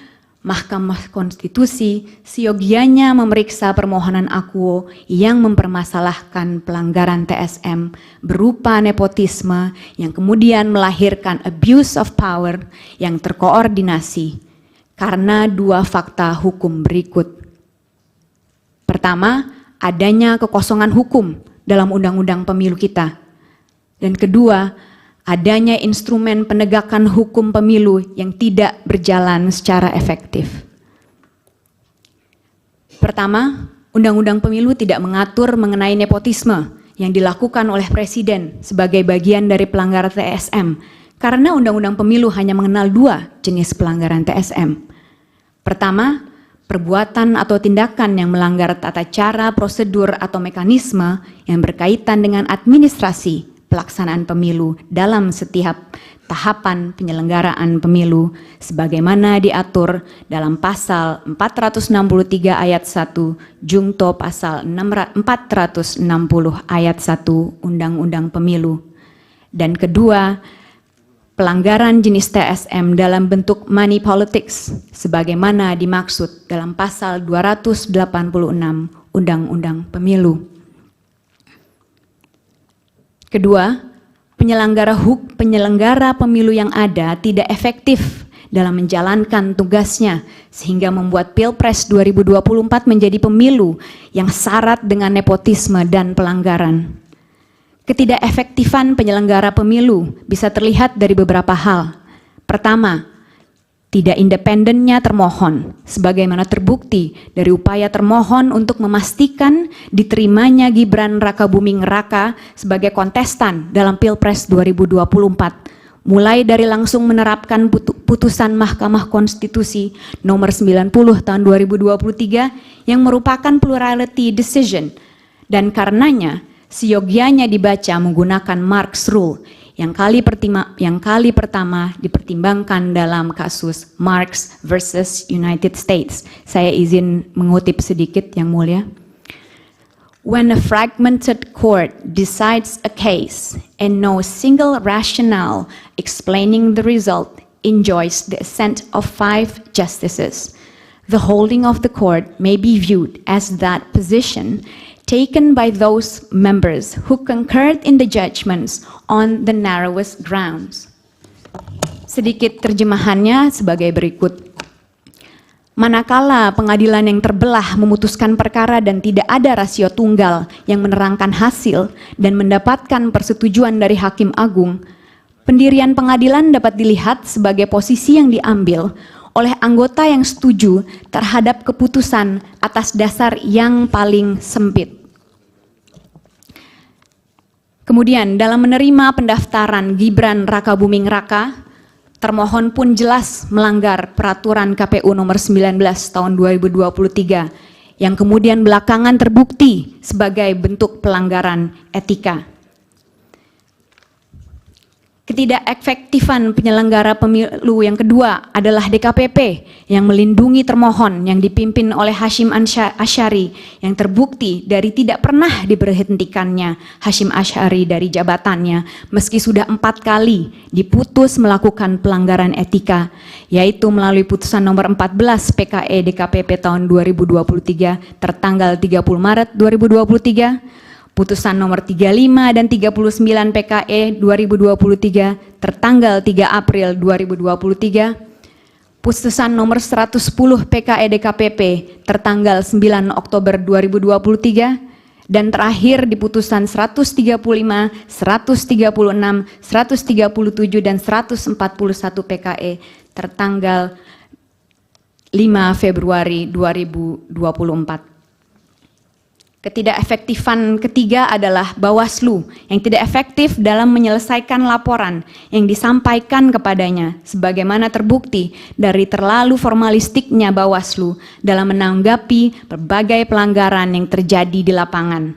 Mahkamah Konstitusi seyogianya memeriksa permohonan akuo yang mempermasalahkan pelanggaran TSM berupa nepotisme yang kemudian melahirkan abuse of power yang terkoordinasi karena 2 fakta hukum berikut. Pertama, adanya kekosongan hukum dalam undang-undang pemilu kita. Dan kedua, adanya instrumen penegakan hukum pemilu yang tidak berjalan secara efektif. Pertama, Undang-Undang Pemilu tidak mengatur mengenai nepotisme yang dilakukan oleh Presiden sebagai bagian dari pelanggaran TSM, karena Undang-Undang Pemilu hanya mengenal 2 jenis pelanggaran TSM. Pertama, perbuatan atau tindakan yang melanggar tata cara, prosedur, atau mekanisme yang berkaitan dengan administrasi pelaksanaan pemilu dalam setiap tahapan penyelenggaraan pemilu sebagaimana diatur dalam pasal 463 ayat 1 Jungto pasal 460 ayat 1 Undang-Undang Pemilu. Dan kedua, pelanggaran jenis TSM dalam bentuk money politics sebagaimana dimaksud dalam pasal 286 Undang-Undang Pemilu. Kedua, penyelenggara pemilu yang ada tidak efektif dalam menjalankan tugasnya sehingga membuat Pilpres 2024 menjadi pemilu yang syarat dengan nepotisme dan pelanggaran. Ketidakefektifan penyelenggara pemilu bisa terlihat dari beberapa hal. Pertama, tidak independennya termohon, sebagaimana terbukti dari upaya termohon untuk memastikan diterimanya Gibran Rakabuming Raka sebagai kontestan dalam Pilpres 2024, mulai dari langsung menerapkan putusan Mahkamah Konstitusi nomor 90 tahun 2023 yang merupakan plurality decision, dan karenanya seyogianya dibaca menggunakan Marx Rule yang kali pertama dipertimbangkan dalam kasus Marx versus United States. Saya izin mengutip sedikit, Yang Mulia. When a fragmented court decides a case and no single rationale explaining the result enjoys the assent of 5 justices, the holding of the court may be viewed as that position taken by those members who concurred in the judgments on the narrowest grounds. Sedikit terjemahannya sebagai berikut. Manakala pengadilan yang terbelah memutuskan perkara dan tidak ada rasio tunggal yang menerangkan hasil dan mendapatkan persetujuan dari Hakim Agung, pendirian pengadilan dapat dilihat sebagai posisi yang diambil oleh anggota yang setuju terhadap keputusan atas dasar yang paling sempit. Kemudian dalam menerima pendaftaran Gibran Rakabuming Raka, termohon pun jelas melanggar peraturan KPU nomor 19 tahun 2023 yang kemudian belakangan terbukti sebagai bentuk pelanggaran etika. Ketidakefektifan penyelenggara pemilu yang kedua adalah DKPP yang melindungi termohon yang dipimpin oleh Hashim Asyari yang terbukti dari tidak pernah diberhentikannya Hashim Asyari dari jabatannya meski sudah 4 kali diputus melakukan pelanggaran etika, yaitu melalui putusan nomor 14 PKE DKPP tahun 2023 tertanggal 30 Maret 2023, putusan nomor 35 dan 39 PKE 2023 tertanggal 3 April 2023, putusan nomor 110 PKE DKPP tertanggal 9 Oktober 2023, dan terakhir di putusan 135, 136, 137, dan 141 PKE tertanggal 5 Februari 2024. Ketidakefektifan ketiga adalah Bawaslu yang tidak efektif dalam menyelesaikan laporan yang disampaikan kepadanya sebagaimana terbukti dari terlalu formalistiknya Bawaslu dalam menanggapi berbagai pelanggaran yang terjadi di lapangan.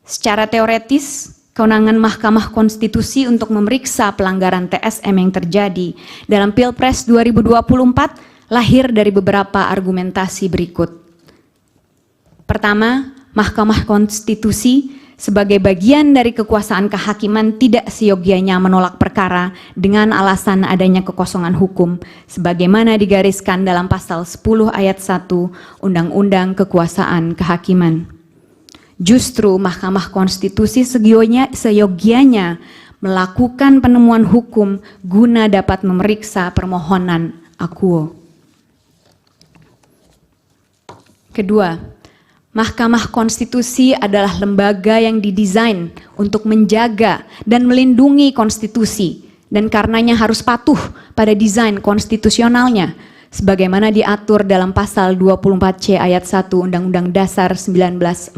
Secara teoretis, kewenangan Mahkamah Konstitusi untuk memeriksa pelanggaran TSM yang terjadi dalam Pilpres 2024 lahir dari beberapa argumentasi berikut. Pertama, Mahkamah Konstitusi sebagai bagian dari kekuasaan kehakiman tidak seyogianya menolak perkara dengan alasan adanya kekosongan hukum sebagaimana digariskan dalam pasal 10 ayat 1 Undang-Undang Kekuasaan Kehakiman. Justru Mahkamah Konstitusi seyogianya melakukan penemuan hukum guna dapat memeriksa permohonan akuo. Kedua, Mahkamah Konstitusi adalah lembaga yang didesain untuk menjaga dan melindungi konstitusi dan karenanya harus patuh pada desain konstitusionalnya sebagaimana diatur dalam pasal 24C ayat 1 Undang-Undang Dasar 1945,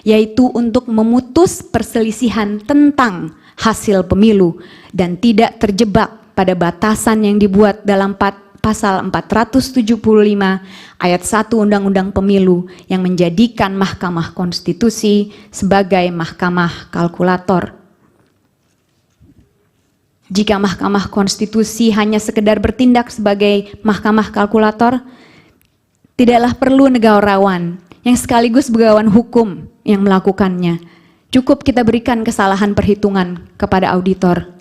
yaitu untuk memutus perselisihan tentang hasil pemilu dan tidak terjebak pada batasan yang dibuat dalam pasal 475 ayat 1 Undang-Undang Pemilu yang menjadikan Mahkamah Konstitusi sebagai mahkamah kalkulator. Jika Mahkamah Konstitusi hanya sekedar bertindak sebagai mahkamah kalkulator, tidaklah perlu negarawan yang sekaligus begawan hukum yang melakukannya. Cukup kita berikan kesalahan perhitungan kepada auditor.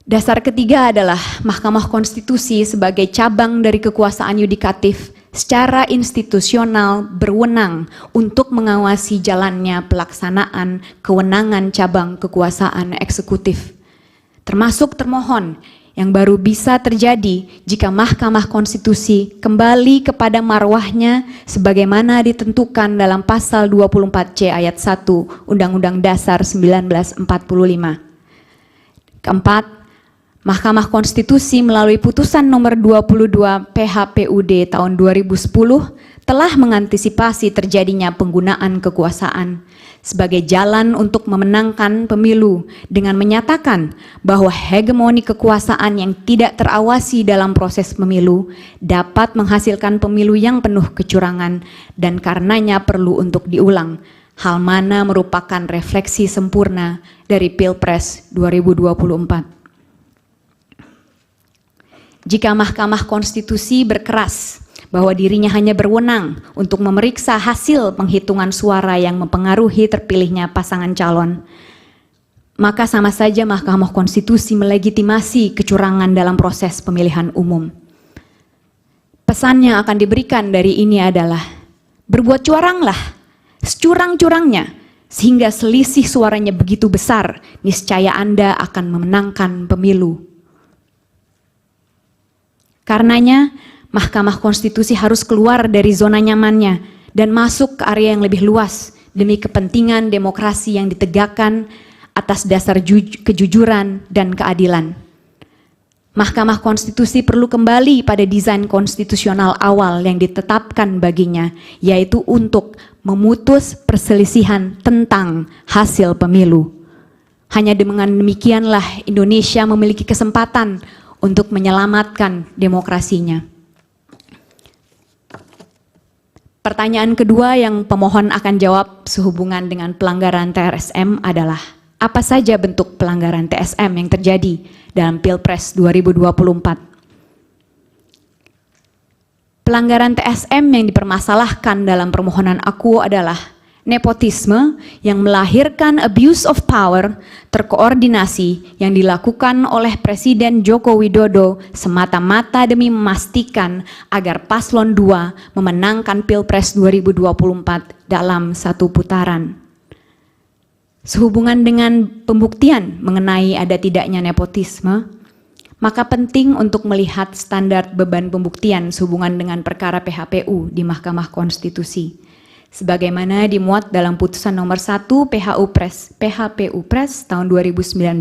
Dasar ketiga adalah Mahkamah Konstitusi sebagai cabang dari kekuasaan yudikatif secara institusional berwenang untuk mengawasi jalannya pelaksanaan kewenangan cabang kekuasaan eksekutif, termasuk termohon yang baru bisa terjadi jika Mahkamah Konstitusi kembali kepada marwahnya sebagaimana ditentukan dalam pasal 24C ayat 1 Undang-Undang Dasar 1945. Keempat, Mahkamah Konstitusi melalui putusan nomor 22 PHPUD tahun 2010 telah mengantisipasi terjadinya penggunaan kekuasaan sebagai jalan untuk memenangkan pemilu dengan menyatakan bahwa hegemoni kekuasaan yang tidak terawasi dalam proses pemilu dapat menghasilkan pemilu yang penuh kecurangan dan karenanya perlu untuk diulang. Hal mana merupakan refleksi sempurna dari Pilpres 2024. Jika Mahkamah Konstitusi berkeras bahwa dirinya hanya berwenang untuk memeriksa hasil penghitungan suara yang mempengaruhi terpilihnya pasangan calon, maka sama saja Mahkamah Konstitusi melegitimasi kecurangan dalam proses pemilihan umum. Pesan yang akan diberikan dari ini adalah, berbuat curanglah, securang-curangnya, sehingga selisih suaranya begitu besar, niscaya Anda akan memenangkan pemilu. Karenanya, Mahkamah Konstitusi harus keluar dari zona nyamannya dan masuk ke area yang lebih luas demi kepentingan demokrasi yang ditegakkan atas dasar kejujuran dan keadilan. Mahkamah Konstitusi perlu kembali pada desain konstitusional awal yang ditetapkan baginya, yaitu untuk memutus perselisihan tentang hasil pemilu. Hanya dengan demikianlah Indonesia memiliki kesempatan untuk menyelamatkan demokrasinya. Pertanyaan kedua yang pemohon akan jawab sehubungan dengan pelanggaran TRSM adalah, apa saja bentuk pelanggaran TSM yang terjadi dalam Pilpres 2024? Pelanggaran TSM yang dipermasalahkan dalam permohonan aku adalah nepotisme yang melahirkan abuse of power terkoordinasi yang dilakukan oleh Presiden Joko Widodo semata-mata demi memastikan agar Paslon 2 memenangkan Pilpres 2024 dalam satu putaran. Sehubungan dengan pembuktian mengenai ada tidaknya nepotisme, maka penting untuk melihat standar beban pembuktian sehubungan dengan perkara PHPU di Mahkamah Konstitusi, sebagaimana dimuat dalam putusan nomor 1 PHPU Pres tahun 2019,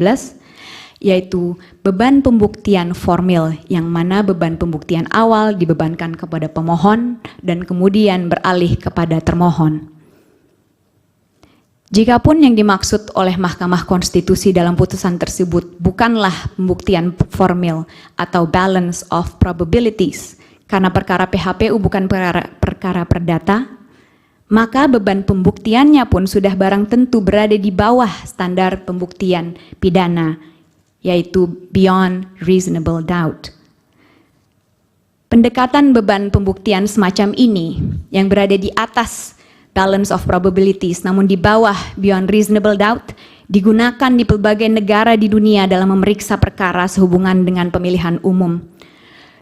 yaitu beban pembuktian formil yang mana beban pembuktian awal dibebankan kepada pemohon dan kemudian beralih kepada termohon. Jikapun yang dimaksud oleh Mahkamah Konstitusi dalam putusan tersebut bukanlah pembuktian formil atau balance of probabilities, karena perkara PHPU bukan perkara perdata, maka beban pembuktiannya pun sudah barang tentu berada di bawah standar pembuktian pidana, yaitu beyond reasonable doubt. Pendekatan beban pembuktian semacam ini yang berada di atas balance of probabilities namun di bawah beyond reasonable doubt digunakan di pelbagai negara di dunia dalam memeriksa perkara sehubungan dengan pemilihan umum.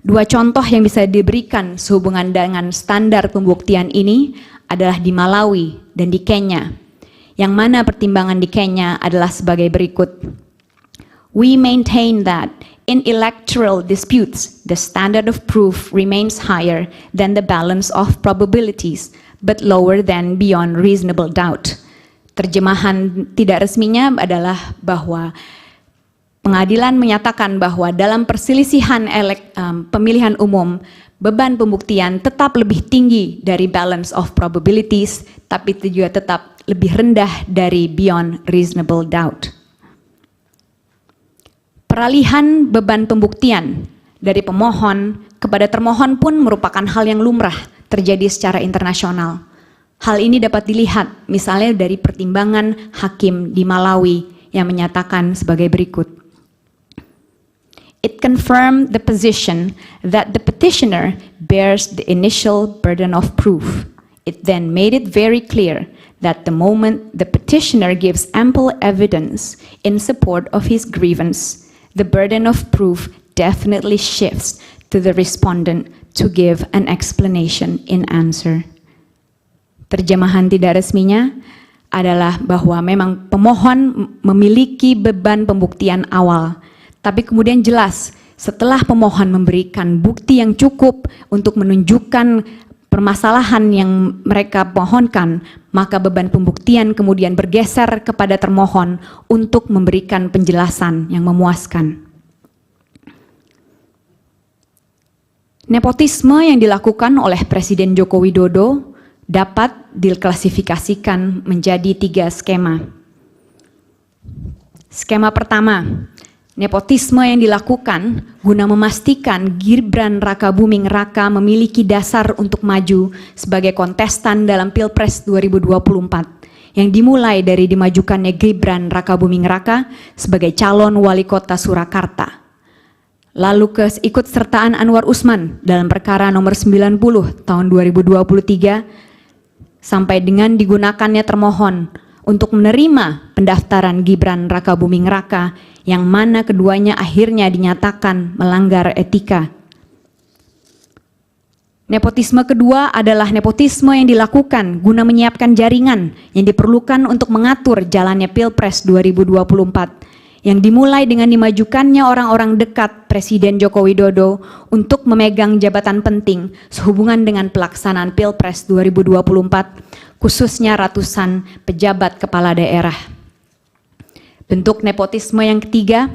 Dua contoh yang bisa diberikan sehubungan dengan standar pembuktian ini adalah di Malawi dan di Kenya, yang mana pertimbangan di Kenya adalah sebagai berikut. We maintain that in electoral disputes, the standard of proof remains higher than the balance of probabilities, but lower than beyond reasonable doubt. Terjemahan tidak resminya adalah bahwa Pengadilan menyatakan bahwa dalam perselisihan pemilihan umum, beban pembuktian tetap lebih tinggi dari balance of probabilities, tapi itu juga tetap lebih rendah dari beyond reasonable doubt. Peralihan beban pembuktian dari pemohon kepada termohon pun merupakan hal yang lumrah terjadi secara internasional. Hal ini dapat dilihat misalnya dari pertimbangan hakim di Malawi yang menyatakan sebagai berikut. It confirmed the position that the petitioner bears the initial burden of proof. It then made it very clear that the moment the petitioner gives ample evidence in support of his grievance, the burden of proof definitely shifts to the respondent to give an explanation in answer. Terjemahan tidak resminya adalah bahwa memang pemohon memiliki beban pembuktian awal, tapi kemudian jelas setelah pemohon memberikan bukti yang cukup untuk menunjukkan permasalahan yang mereka mohonkan, maka beban pembuktian kemudian bergeser kepada termohon untuk memberikan penjelasan yang memuaskan. Nepotisme yang dilakukan oleh Presiden Joko Widodo dapat diklasifikasikan menjadi 3 skema. Skema pertama, nepotisme yang dilakukan guna memastikan Gibran Rakabuming Raka memiliki dasar untuk maju sebagai kontestan dalam Pilpres 2024 yang dimulai dari dimajukannya Gibran Rakabuming Raka sebagai calon wali kota Surakarta. Lalu keikutsertaan Anwar Usman dalam perkara nomor 90 tahun 2023 sampai dengan digunakannya termohon untuk menerima pendaftaran Gibran Rakabuming Raka yang mana keduanya akhirnya dinyatakan melanggar etika. Nepotisme kedua adalah nepotisme yang dilakukan guna menyiapkan jaringan yang diperlukan untuk mengatur jalannya Pilpres 2024 yang dimulai dengan dimajukannya orang-orang dekat Presiden Joko Widodo untuk memegang jabatan penting sehubungan dengan pelaksanaan Pilpres 2024, khususnya ratusan pejabat kepala daerah. Bentuk nepotisme yang ketiga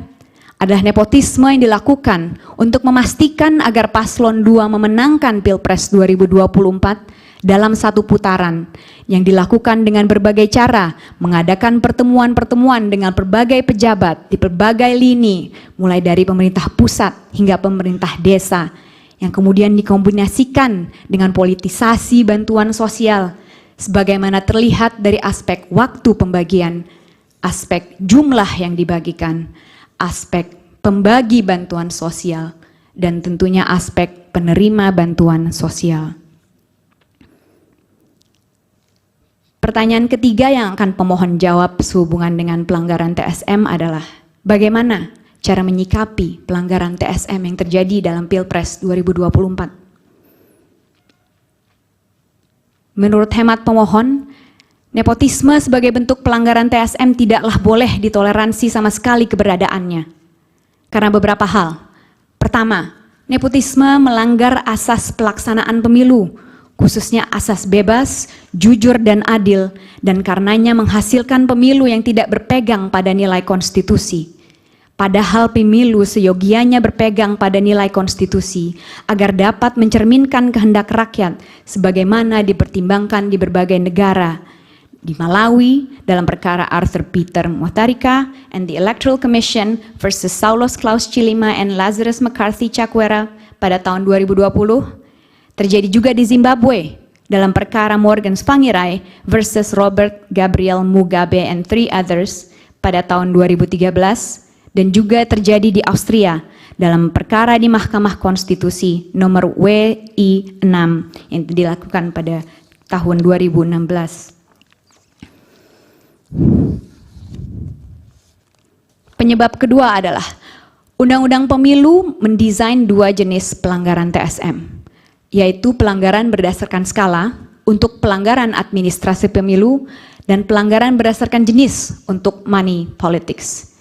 adalah nepotisme yang dilakukan untuk memastikan agar paslon 2 memenangkan Pilpres 2024 dalam satu putaran yang dilakukan dengan berbagai cara, mengadakan pertemuan-pertemuan dengan berbagai pejabat di berbagai lini, mulai dari pemerintah pusat hingga pemerintah desa, yang kemudian dikombinasikan dengan politisasi bantuan sosial, sebagaimana terlihat dari aspek waktu pembagian, aspek jumlah yang dibagikan, aspek pembagi bantuan sosial, dan tentunya aspek penerima bantuan sosial. Pertanyaan ketiga yang akan pemohon jawab sehubungan dengan pelanggaran TSM adalah bagaimana cara menyikapi pelanggaran TSM yang terjadi dalam Pilpres 2024. Menurut hemat pemohon, nepotisme sebagai bentuk pelanggaran TSM tidaklah boleh ditoleransi sama sekali keberadaannya. Karena beberapa hal. Pertama, nepotisme melanggar asas pelaksanaan pemilu, khususnya asas bebas, jujur dan adil, dan karenanya menghasilkan pemilu yang tidak berpegang pada nilai konstitusi. Padahal pemilu seyogianya berpegang pada nilai konstitusi agar dapat mencerminkan kehendak rakyat sebagaimana dipertimbangkan di berbagai negara. Di Malawi dalam perkara Arthur Peter Mutharika and the Electoral Commission versus Saulos Klaus Chilima and Lazarus McCarthy Chakwera pada tahun 2020, terjadi juga di Zimbabwe dalam perkara Morgan Tsvangirai versus Robert Gabriel Mugabe and 3 others pada tahun 2013, dan juga terjadi di Austria dalam perkara di Mahkamah Konstitusi nomor WI 6 yang dilakukan pada tahun 2016. Penyebab kedua adalah Undang-Undang Pemilu mendesain 2 jenis pelanggaran TSM, yaitu pelanggaran berdasarkan skala untuk pelanggaran administrasi pemilu dan pelanggaran berdasarkan jenis untuk money politics.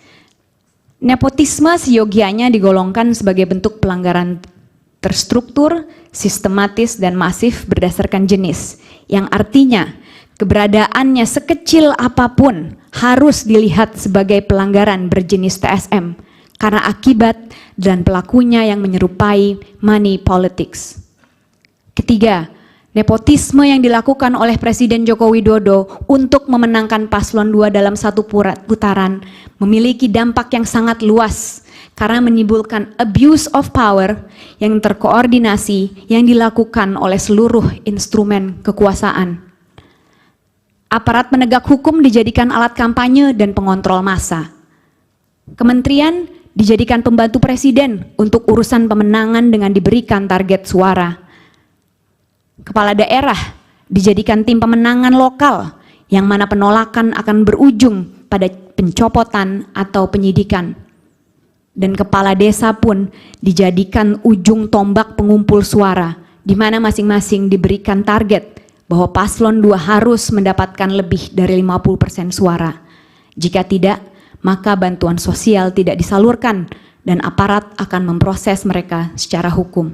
Nepotisme seyogianya digolongkan sebagai bentuk pelanggaran terstruktur, sistematis, dan masif berdasarkan jenis, yang artinya keberadaannya sekecil apapun harus dilihat sebagai pelanggaran berjenis TSM, karena akibat dan pelakunya yang menyerupai money politics. Ketiga, nepotisme yang dilakukan oleh Presiden Joko Widodo untuk memenangkan paslon 2 dalam satu putaran memiliki dampak yang sangat luas karena menimbulkan abuse of power yang terkoordinasi yang dilakukan oleh seluruh instrumen kekuasaan. Aparat penegak hukum dijadikan alat kampanye dan pengontrol massa. Kementerian dijadikan pembantu presiden untuk urusan pemenangan dengan diberikan target suara. Kepala daerah dijadikan tim pemenangan lokal yang mana penolakan akan berujung pada pencopotan atau penyidikan. Dan kepala desa pun dijadikan ujung tombak pengumpul suara, di mana masing-masing diberikan target bahwa paslon 2 harus mendapatkan lebih dari 50% suara. Jika tidak, maka bantuan sosial tidak disalurkan dan aparat akan memproses mereka secara hukum.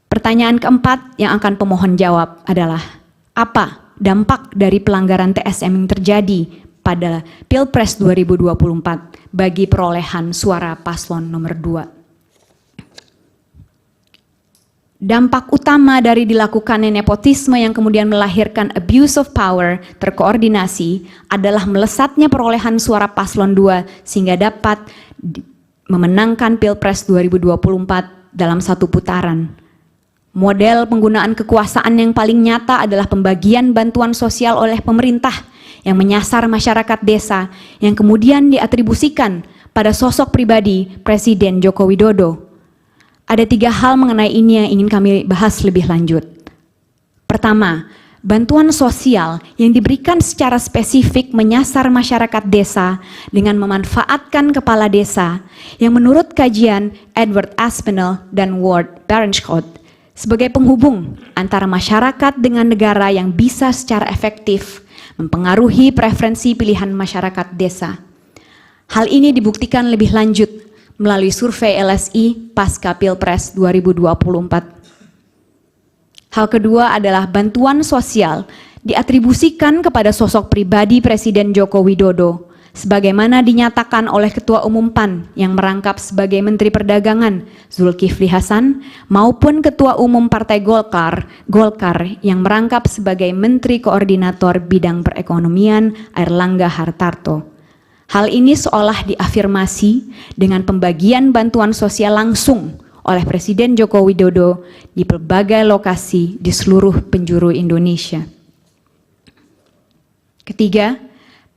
Pertanyaan keempat yang akan pemohon jawab adalah, apa dampak dari pelanggaran TSM yang terjadi pada Pilpres 2024 bagi perolehan suara paslon nomor 2? Dampak utama dari dilakukannya nepotisme yang kemudian melahirkan abuse of power terkoordinasi adalah melesatnya perolehan suara paslon 2 sehingga dapat memenangkan Pilpres 2024 dalam satu putaran. Model penggunaan kekuasaan yang paling nyata adalah pembagian bantuan sosial oleh pemerintah yang menyasar masyarakat desa yang kemudian diatribusikan pada sosok pribadi Presiden Joko Widodo. Ada 3 hal mengenai ini yang ingin kami bahas lebih lanjut. Pertama, bantuan sosial yang diberikan secara spesifik menyasar masyarakat desa dengan memanfaatkan kepala desa yang menurut kajian Edward Aspinall dan Ward Berenschot sebagai penghubung antara masyarakat dengan negara yang bisa secara efektif mempengaruhi preferensi pilihan masyarakat desa. Hal ini dibuktikan lebih lanjut melalui survei LSI pasca Pilpres 2024. Hal kedua adalah bantuan sosial diatribusikan kepada sosok pribadi Presiden Joko Widodo, sebagaimana dinyatakan oleh Ketua Umum PAN yang merangkap sebagai Menteri Perdagangan Zulkifli Hasan maupun Ketua Umum Partai Golkar yang merangkap sebagai Menteri Koordinator Bidang Perekonomian Airlangga Hartarto. Hal ini seolah diafirmasi dengan pembagian bantuan sosial langsung oleh Presiden Joko Widodo di berbagai lokasi di seluruh penjuru Indonesia. Ketiga,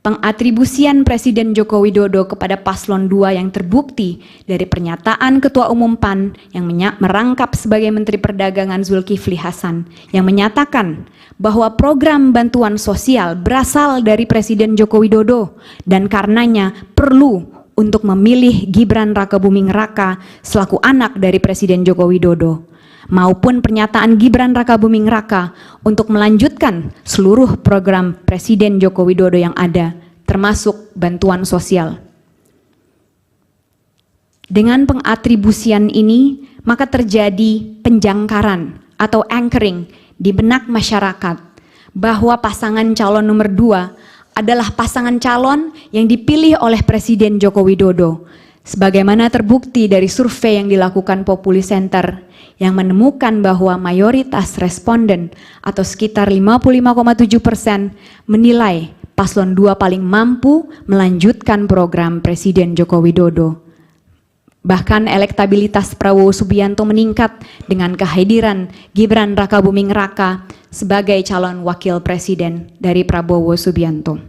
pengatribusian Presiden Joko Widodo kepada paslon 2 yang terbukti dari pernyataan Ketua Umum PAN yang merangkap sebagai Menteri Perdagangan Zulkifli Hasan yang menyatakan bahwa program bantuan sosial berasal dari Presiden Joko Widodo dan karenanya perlu untuk memilih Gibran Rakabuming Raka selaku anak dari Presiden Joko Widodo, maupun pernyataan Gibran Rakabuming Raka untuk melanjutkan seluruh program Presiden Joko Widodo yang ada, termasuk bantuan sosial. Dengan pengatribusian ini, maka terjadi penjangkaran atau anchoring di benak masyarakat bahwa pasangan calon nomor 2 adalah pasangan calon yang dipilih oleh Presiden Joko Widodo, sebagaimana terbukti dari survei yang dilakukan Populi Center yang menemukan bahwa mayoritas responden atau sekitar 55,7% menilai paslon 2 paling mampu melanjutkan program Presiden Joko Widodo. Bahkan elektabilitas Prabowo Subianto meningkat dengan kehadiran Gibran Rakabuming Raka sebagai calon wakil presiden dari Prabowo Subianto.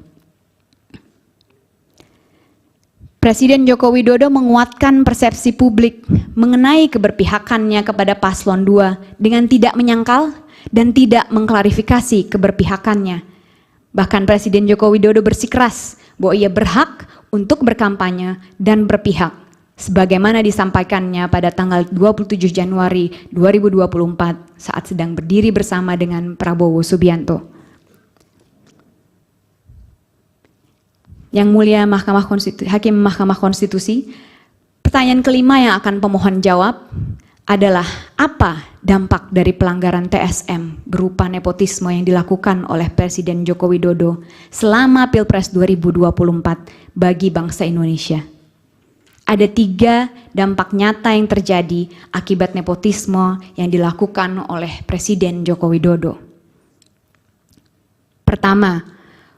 Presiden Joko Widodo menguatkan persepsi publik mengenai keberpihakannya kepada paslon 2 dengan tidak menyangkal dan tidak mengklarifikasi keberpihakannya. Bahkan Presiden Joko Widodo bersikeras bahwa ia berhak untuk berkampanye dan berpihak, sebagaimana disampaikannya pada tanggal 27 Januari 2024 saat sedang berdiri bersama dengan Prabowo Subianto. Yang mulia Hakim Mahkamah Konstitusi, pertanyaan kelima yang akan pemohon jawab adalah Apa dampak dari pelanggaran TSM berupa nepotisme yang dilakukan oleh Presiden Joko Widodo selama Pilpres 2024 bagi bangsa Indonesia? Ada 3 dampak nyata yang terjadi akibat nepotisme yang dilakukan oleh Presiden Joko Widodo. Pertama,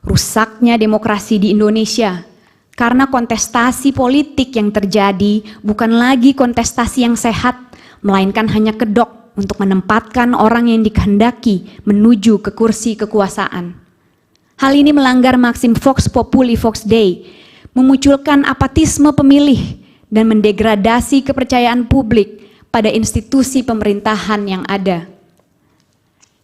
rusaknya demokrasi di Indonesia karena kontestasi politik yang terjadi bukan lagi kontestasi yang sehat, melainkan hanya kedok untuk menempatkan orang yang dikehendaki menuju ke kursi kekuasaan. Hal ini melanggar maksim Vox Populi Vox Dei, memunculkan apatisme pemilih dan mendegradasi kepercayaan publik pada institusi pemerintahan yang ada.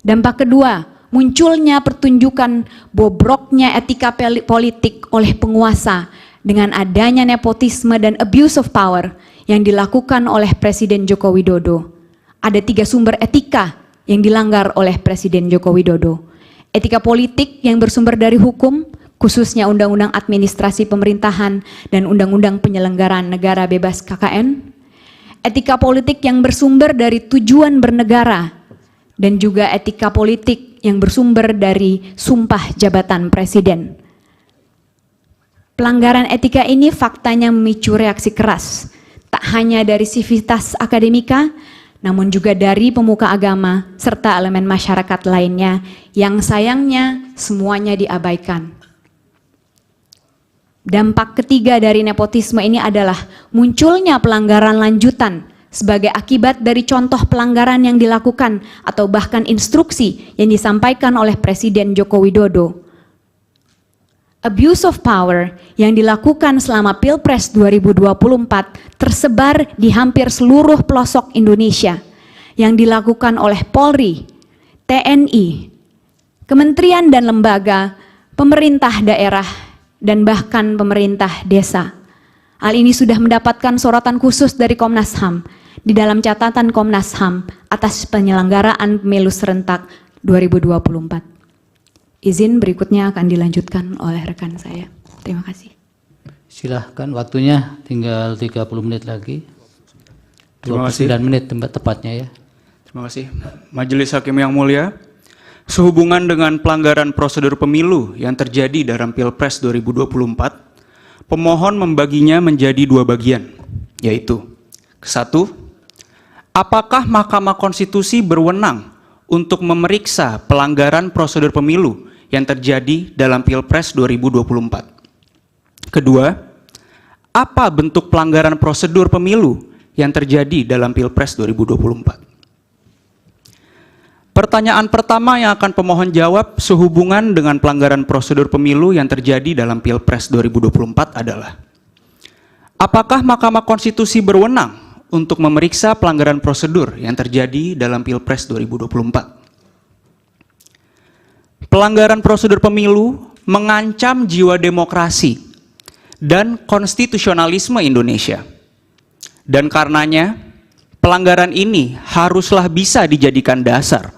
Dampak kedua, munculnya pertunjukan bobroknya etika politik oleh penguasa dengan adanya nepotisme dan abuse of power yang dilakukan oleh Presiden Joko Widodo. Ada 3 sumber etika yang dilanggar oleh Presiden Joko Widodo. Etika politik yang bersumber dari hukum, khususnya Undang-Undang Administrasi Pemerintahan dan Undang-Undang Penyelenggaraan Negara Bebas KKN. Etika politik yang bersumber dari tujuan bernegara, dan juga etika politik yang bersumber dari sumpah jabatan presiden. Pelanggaran etika ini faktanya memicu reaksi keras, tak hanya dari sivitas akademika, namun juga dari pemuka agama serta elemen masyarakat lainnya yang sayangnya semuanya diabaikan. Dampak ketiga dari nepotisme ini adalah munculnya pelanggaran lanjutan sebagai akibat dari contoh pelanggaran yang dilakukan atau bahkan instruksi yang disampaikan oleh Presiden Joko Widodo. Abuse of power yang dilakukan selama Pilpres 2024 tersebar di hampir seluruh pelosok Indonesia yang dilakukan oleh Polri, TNI, kementerian dan lembaga, pemerintah daerah, dan bahkan pemerintah desa. Hal ini sudah mendapatkan sorotan khusus dari Komnas HAM di dalam catatan Komnas HAM atas penyelenggaraan pemilu serentak 2024. Izin berikutnya akan dilanjutkan oleh rekan saya. Terima kasih. Silahkan, waktunya tinggal 30 menit lagi. Terima kasih. 29 menit tempat tepatnya ya. Terima kasih. Majelis Hakim yang mulia, sehubungan dengan pelanggaran prosedur pemilu yang terjadi dalam Pilpres 2024, pemohon membaginya menjadi 2 bagian, yaitu: 1. Apakah Mahkamah Konstitusi berwenang untuk memeriksa pelanggaran prosedur pemilu yang terjadi dalam Pilpres 2024? Kedua, apa bentuk pelanggaran prosedur pemilu yang terjadi dalam Pilpres 2024? Pertanyaan pertama yang akan pemohon jawab sehubungan dengan pelanggaran prosedur pemilu yang terjadi dalam Pilpres 2024 adalah: apakah Mahkamah Konstitusi berwenang untuk memeriksa pelanggaran prosedur yang terjadi dalam Pilpres 2024? Pelanggaran prosedur pemilu mengancam jiwa demokrasi dan konstitusionalisme Indonesia. Dan karenanya, pelanggaran ini haruslah bisa dijadikan dasar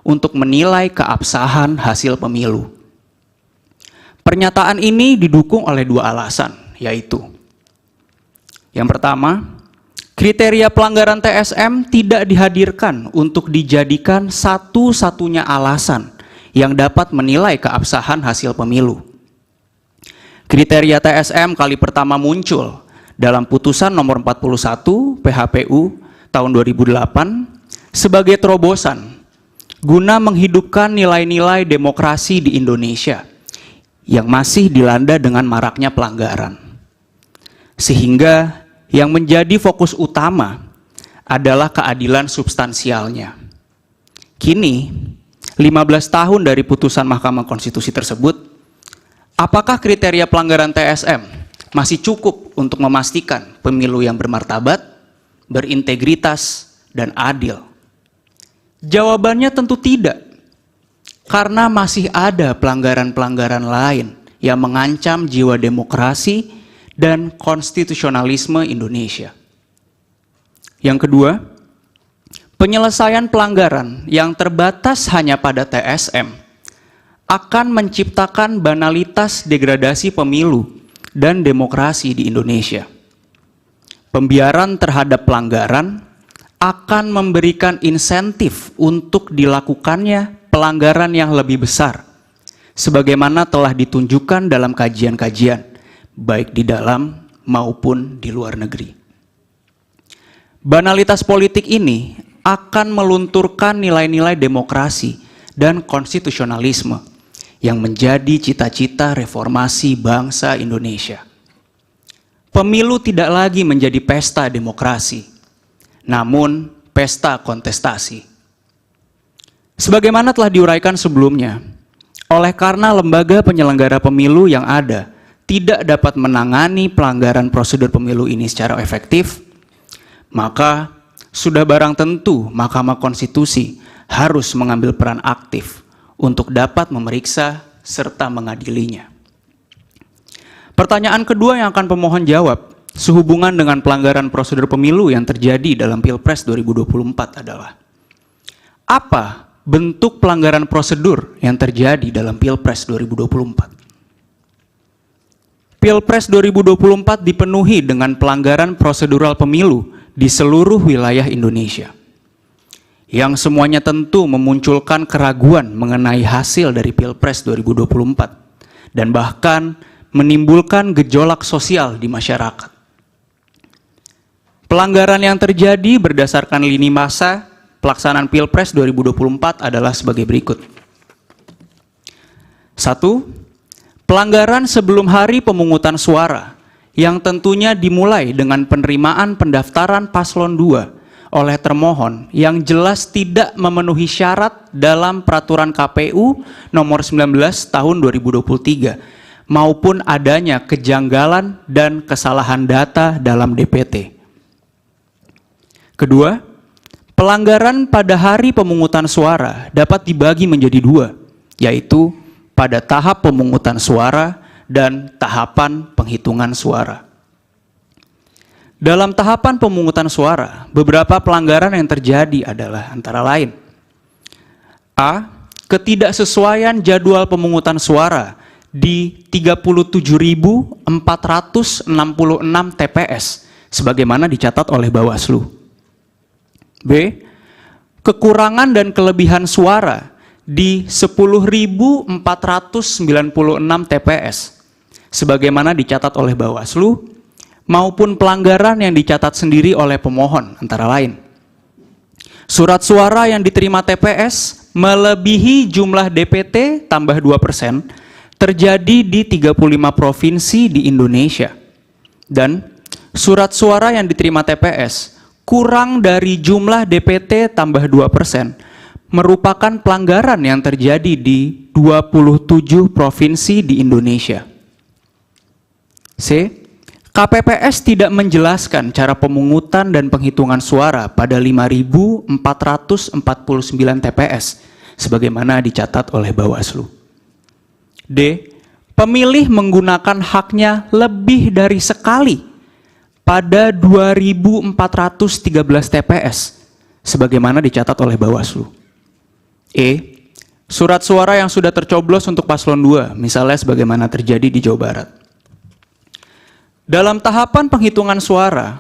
untuk menilai keabsahan hasil pemilu. Pernyataan ini didukung oleh 2 alasan, yaitu: yang pertama, kriteria pelanggaran TSM tidak dihadirkan untuk dijadikan satu-satunya alasan yang dapat menilai keabsahan hasil pemilu. Kriteria TSM kali pertama muncul dalam putusan nomor 41 PHPU tahun 2008 sebagai terobosan guna menghidupkan nilai-nilai demokrasi di Indonesia yang masih dilanda dengan maraknya pelanggaran. Sehingga yang menjadi fokus utama adalah keadilan substansialnya. Kini, 15 tahun dari putusan Mahkamah Konstitusi tersebut, apakah kriteria pelanggaran TSM masih cukup untuk memastikan pemilu yang bermartabat, berintegritas, dan adil? Jawabannya tentu tidak, karena masih ada pelanggaran-pelanggaran lain yang mengancam jiwa demokrasi dan konstitusionalisme Indonesia. Yang kedua, penyelesaian pelanggaran yang terbatas hanya pada TSM akan menciptakan banalitas degradasi pemilu dan demokrasi di Indonesia. Pembiaran terhadap pelanggaran akan memberikan insentif untuk dilakukannya pelanggaran yang lebih besar, sebagaimana telah ditunjukkan dalam kajian-kajian, baik di dalam maupun di luar negeri. Banalitas politik ini akan melunturkan nilai-nilai demokrasi dan konstitusionalisme yang menjadi cita-cita reformasi bangsa Indonesia. Pemilu tidak lagi menjadi pesta demokrasi, namun pesta kontestasi. Sebagaimana telah diuraikan sebelumnya, oleh karena lembaga penyelenggara pemilu yang ada tidak dapat menangani pelanggaran prosedur pemilu ini secara efektif, maka sudah barang tentu Mahkamah Konstitusi harus mengambil peran aktif untuk dapat memeriksa serta mengadilinya. Pertanyaan kedua yang akan pemohon jawab sehubungan dengan pelanggaran prosedur pemilu yang terjadi dalam Pilpres 2024 adalah, apa bentuk pelanggaran prosedur yang terjadi dalam Pilpres 2024? Pilpres 2024 dipenuhi dengan pelanggaran prosedural pemilu di seluruh wilayah Indonesia, yang semuanya tentu memunculkan keraguan mengenai hasil dari Pilpres 2024 dan bahkan menimbulkan gejolak sosial di masyarakat. Pelanggaran yang terjadi berdasarkan lini masa pelaksanaan Pilpres 2024 adalah sebagai berikut. 1. Pelanggaran sebelum hari pemungutan suara yang tentunya dimulai dengan penerimaan pendaftaran paslon 2 oleh termohon yang jelas tidak memenuhi syarat dalam peraturan KPU nomor 19 tahun 2023 maupun adanya kejanggalan dan kesalahan data dalam DPT. Kedua, pelanggaran pada hari pemungutan suara dapat dibagi menjadi dua, yaitu pada tahap pemungutan suara dan tahapan penghitungan suara. Dalam tahapan pemungutan suara, beberapa pelanggaran yang terjadi adalah antara lain: A. Ketidaksesuaian jadwal pemungutan suara di 37.466 TPS sebagaimana dicatat oleh Bawaslu. B. Kekurangan dan kelebihan suara di 10.496 TPS sebagaimana dicatat oleh Bawaslu maupun pelanggaran yang dicatat sendiri oleh pemohon antara lain: surat suara yang diterima TPS melebihi jumlah DPT tambah 2% terjadi di 35 provinsi di Indonesia, dan surat suara yang diterima TPS kurang dari jumlah DPT tambah 2% merupakan pelanggaran yang terjadi di 27 provinsi di Indonesia. C. KPPS tidak menjelaskan cara pemungutan dan penghitungan suara pada 5.449 TPS sebagaimana dicatat oleh Bawaslu. D. Pemilih menggunakan haknya lebih dari sekali pada 2.413 TPS sebagaimana dicatat oleh Bawaslu. E. Surat suara yang sudah tercoblos untuk paslon 2 misalnya sebagaimana terjadi di Jawa Barat. Dalam tahapan penghitungan suara,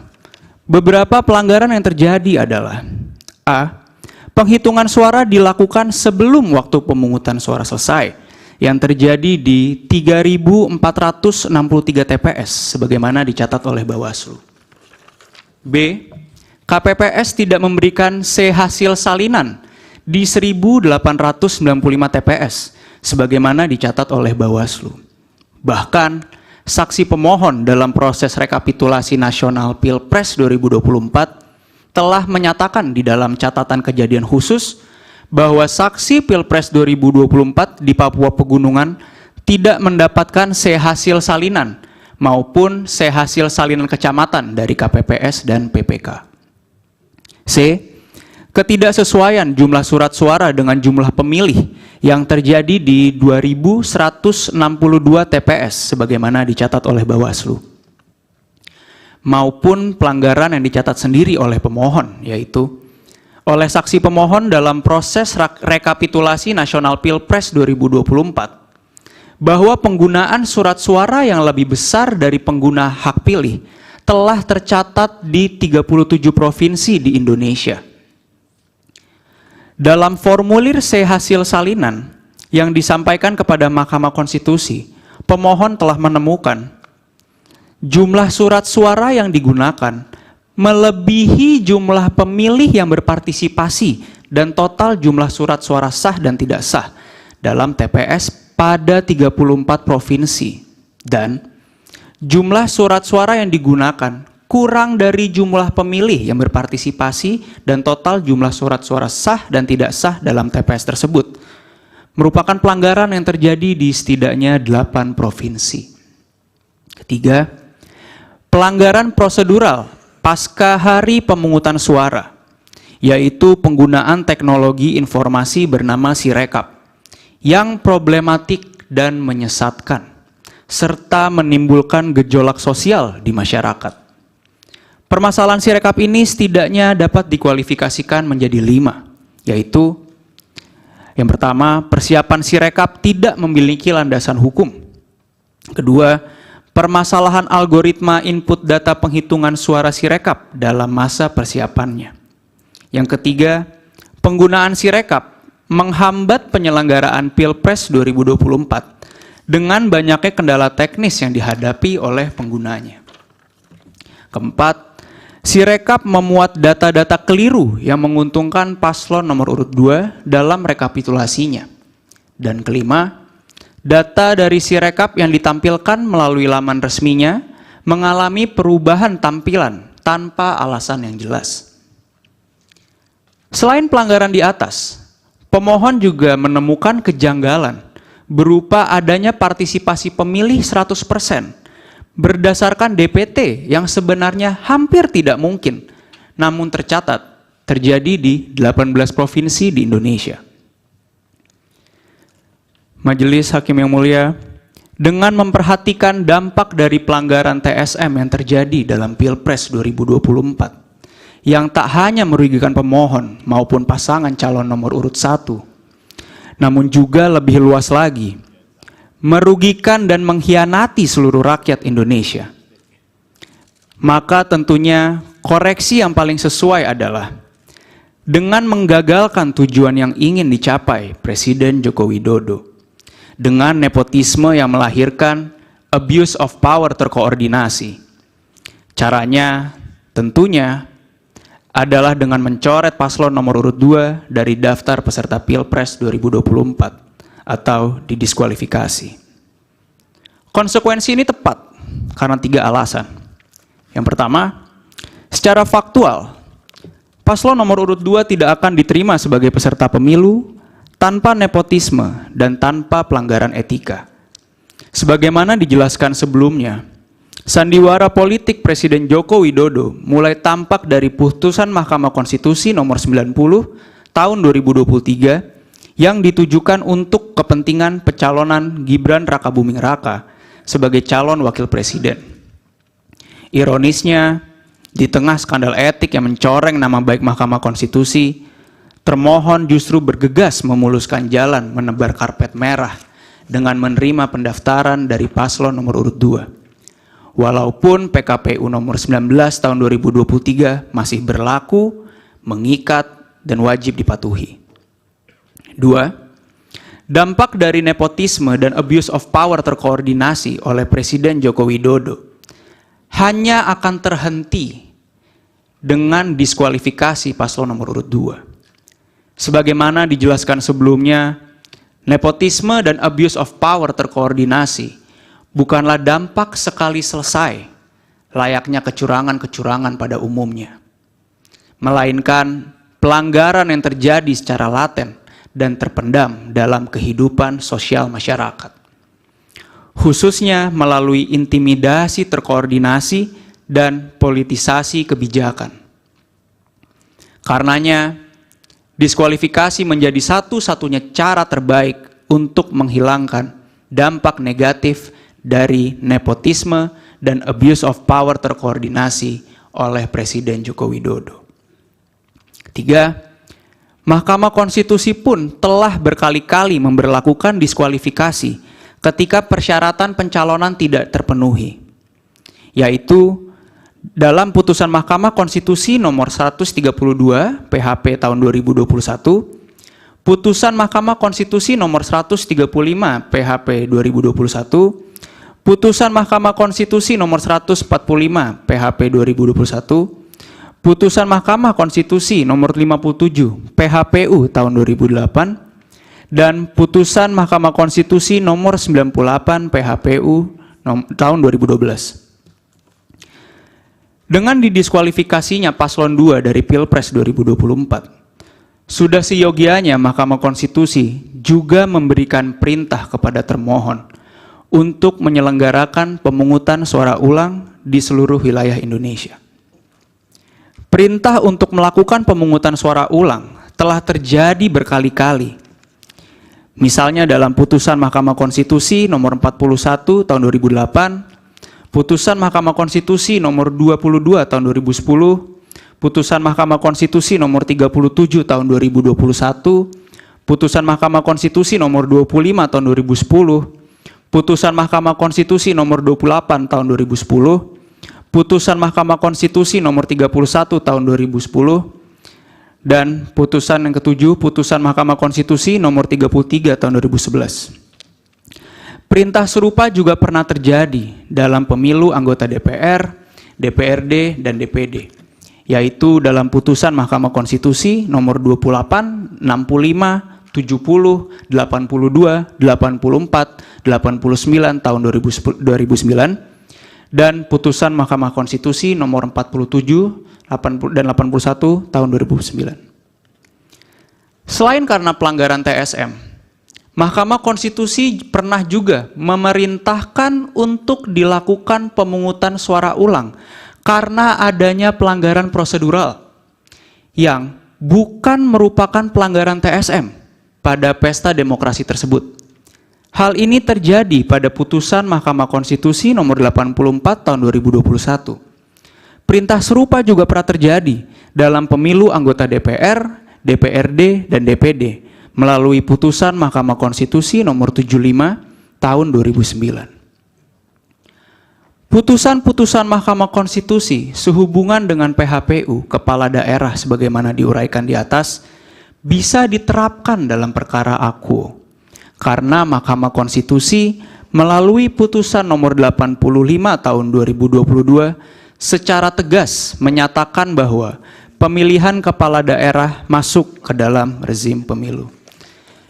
beberapa pelanggaran yang terjadi adalah: A. Penghitungan suara dilakukan sebelum waktu pemungutan suara selesai yang terjadi di 3.463 TPS sebagaimana dicatat oleh Bawaslu. B. KPPS tidak memberikan C hasil salinan di 1.895 TPS sebagaimana dicatat oleh Bawaslu. Bahkan saksi pemohon dalam proses rekapitulasi nasional Pilpres 2024 telah menyatakan di dalam catatan kejadian khusus bahwa saksi Pilpres 2024 di Papua Pegunungan tidak mendapatkan C hasil salinan maupun C hasil salinan kecamatan dari KPPS dan PPK. C. Ketidaksesuaian jumlah surat suara dengan jumlah pemilih yang terjadi di 2.162 TPS sebagaimana dicatat oleh Bawaslu, maupun pelanggaran yang dicatat sendiri oleh pemohon, yaitu oleh saksi pemohon dalam proses rekapitulasi nasional Pilpres 2024 bahwa penggunaan surat suara yang lebih besar dari pengguna hak pilih telah tercatat di 37 provinsi di Indonesia. Dalam formulir C hasil salinan yang disampaikan kepada Mahkamah Konstitusi, pemohon telah menemukan jumlah surat suara yang digunakan melebihi jumlah pemilih yang berpartisipasi dan total jumlah surat suara sah dan tidak sah dalam TPS pada 34 provinsi, dan jumlah surat suara yang digunakan kurang dari jumlah pemilih yang berpartisipasi dan total jumlah surat suara sah dan tidak sah dalam TPS tersebut, merupakan pelanggaran yang terjadi di setidaknya 8 provinsi. Ketiga, pelanggaran prosedural pasca hari pemungutan suara, yaitu penggunaan teknologi informasi bernama Sirekap yang problematik dan menyesatkan, serta menimbulkan gejolak sosial di masyarakat. Permasalahan Sirekap ini setidaknya dapat dikualifikasikan menjadi 5, yaitu yang pertama, persiapan Sirekap tidak memiliki landasan hukum. Kedua, permasalahan algoritma input data penghitungan suara Sirekap dalam masa persiapannya. Yang ketiga, penggunaan Sirekap menghambat penyelenggaraan Pilpres 2024 dengan banyaknya kendala teknis yang dihadapi oleh penggunanya. Keempat, Sirekap memuat data-data keliru yang menguntungkan paslon nomor urut 2 dalam rekapitulasinya. Dan kelima, data dari Sirekap yang ditampilkan melalui laman resminya mengalami perubahan tampilan tanpa alasan yang jelas. Selain pelanggaran di atas, pemohon juga menemukan kejanggalan berupa adanya partisipasi pemilih 100% berdasarkan DPT yang sebenarnya hampir tidak mungkin, namun tercatat terjadi di 18 provinsi di Indonesia. Majelis Hakim yang mulia, dengan memperhatikan dampak dari pelanggaran TSM yang terjadi dalam Pilpres 2024, yang tak hanya merugikan pemohon maupun pasangan calon nomor urut 1, namun juga lebih luas lagi, merugikan dan mengkhianati seluruh rakyat Indonesia, maka tentunya koreksi yang paling sesuai adalah dengan menggagalkan tujuan yang ingin dicapai Presiden Joko Widodo dengan nepotisme yang melahirkan abuse of power terkoordinasi. Caranya tentunya adalah dengan mencoret paslon nomor urut 2 dari daftar peserta Pilpres 2024 atau didiskualifikasi. Konsekuensi ini tepat karena 3 alasan. Yang pertama, secara faktual, paslon nomor urut 2 tidak akan diterima sebagai peserta pemilu tanpa nepotisme dan tanpa pelanggaran etika. Sebagaimana dijelaskan sebelumnya, sandiwara politik Presiden Joko Widodo mulai tampak dari putusan Mahkamah Konstitusi nomor 90 tahun 2023 yang ditujukan untuk kepentingan pencalonan Gibran Rakabuming Raka sebagai calon wakil presiden. Ironisnya, di tengah skandal etik yang mencoreng nama baik Mahkamah Konstitusi, termohon justru bergegas memuluskan jalan menebar karpet merah dengan menerima pendaftaran dari paslon nomor urut 2. Walaupun PKPU nomor 19 tahun 2023 masih berlaku, mengikat, dan wajib dipatuhi. 2. Dampak dari nepotisme dan abuse of power terkoordinasi oleh Presiden Joko Widodo hanya akan terhenti dengan diskualifikasi paslon nomor urut 2. Sebagaimana dijelaskan sebelumnya, nepotisme dan abuse of power terkoordinasi bukanlah dampak sekali selesai layaknya kecurangan-kecurangan pada umumnya, melainkan pelanggaran yang terjadi secara laten dan terpendam dalam kehidupan sosial masyarakat, khususnya melalui intimidasi terkoordinasi dan politisasi kebijakan. Karenanya, diskualifikasi menjadi satu-satunya cara terbaik untuk menghilangkan dampak negatif dari nepotisme dan abuse of power terkoordinasi oleh Presiden Joko Widodo. Ketiga, Mahkamah Konstitusi pun telah berkali-kali memberlakukan diskualifikasi ketika persyaratan pencalonan tidak terpenuhi, yaitu dalam putusan Mahkamah Konstitusi nomor 132 PHP tahun 2021, putusan Mahkamah Konstitusi nomor 135 PHP 2021, putusan Mahkamah Konstitusi nomor 145 PHP 2021, putusan Mahkamah Konstitusi nomor 57 PHPU tahun 2008, dan putusan Mahkamah Konstitusi nomor 98 PHPU tahun 2012. Dengan didiskualifikasinya paslon 2 dari Pilpres 2024, sudah seyogianya Mahkamah Konstitusi juga memberikan perintah kepada termohon untuk menyelenggarakan pemungutan suara ulang di seluruh wilayah Indonesia. Perintah untuk melakukan pemungutan suara ulang telah terjadi berkali-kali. Misalnya dalam putusan Mahkamah Konstitusi nomor 41 tahun 2008, putusan Mahkamah Konstitusi nomor 22 tahun 2010, putusan Mahkamah Konstitusi nomor 37 tahun 2021, putusan Mahkamah Konstitusi nomor 25 tahun 2010, putusan Mahkamah Konstitusi nomor 28 tahun 2010, putusan Mahkamah Konstitusi nomor 31 tahun 2010, dan putusan yang ketujuh, putusan Mahkamah Konstitusi nomor 33 tahun 2011. Perintah serupa juga pernah terjadi dalam pemilu anggota DPR, DPRD, dan DPD, yaitu dalam putusan Mahkamah Konstitusi nomor 28, 65, 70, 82, 84, 89 tahun 2009, dan putusan Mahkamah Konstitusi nomor 47 dan 81 tahun 2009. Selain karena pelanggaran TSM, Mahkamah Konstitusi pernah juga memerintahkan untuk dilakukan pemungutan suara ulang karena adanya pelanggaran prosedural yang bukan merupakan pelanggaran TSM pada pesta demokrasi tersebut. Hal ini terjadi pada putusan Mahkamah Konstitusi nomor 84 tahun 2021. Perintah serupa juga pernah terjadi dalam pemilu anggota DPR, DPRD, dan DPD melalui putusan Mahkamah Konstitusi nomor 75 tahun 2009. Putusan-putusan Mahkamah Konstitusi sehubungan dengan PHPU kepala daerah sebagaimana diuraikan di atas bisa diterapkan dalam perkara aku karena Mahkamah Konstitusi melalui putusan nomor 85 tahun 2022 secara tegas menyatakan bahwa pemilihan kepala daerah masuk ke dalam rezim pemilu.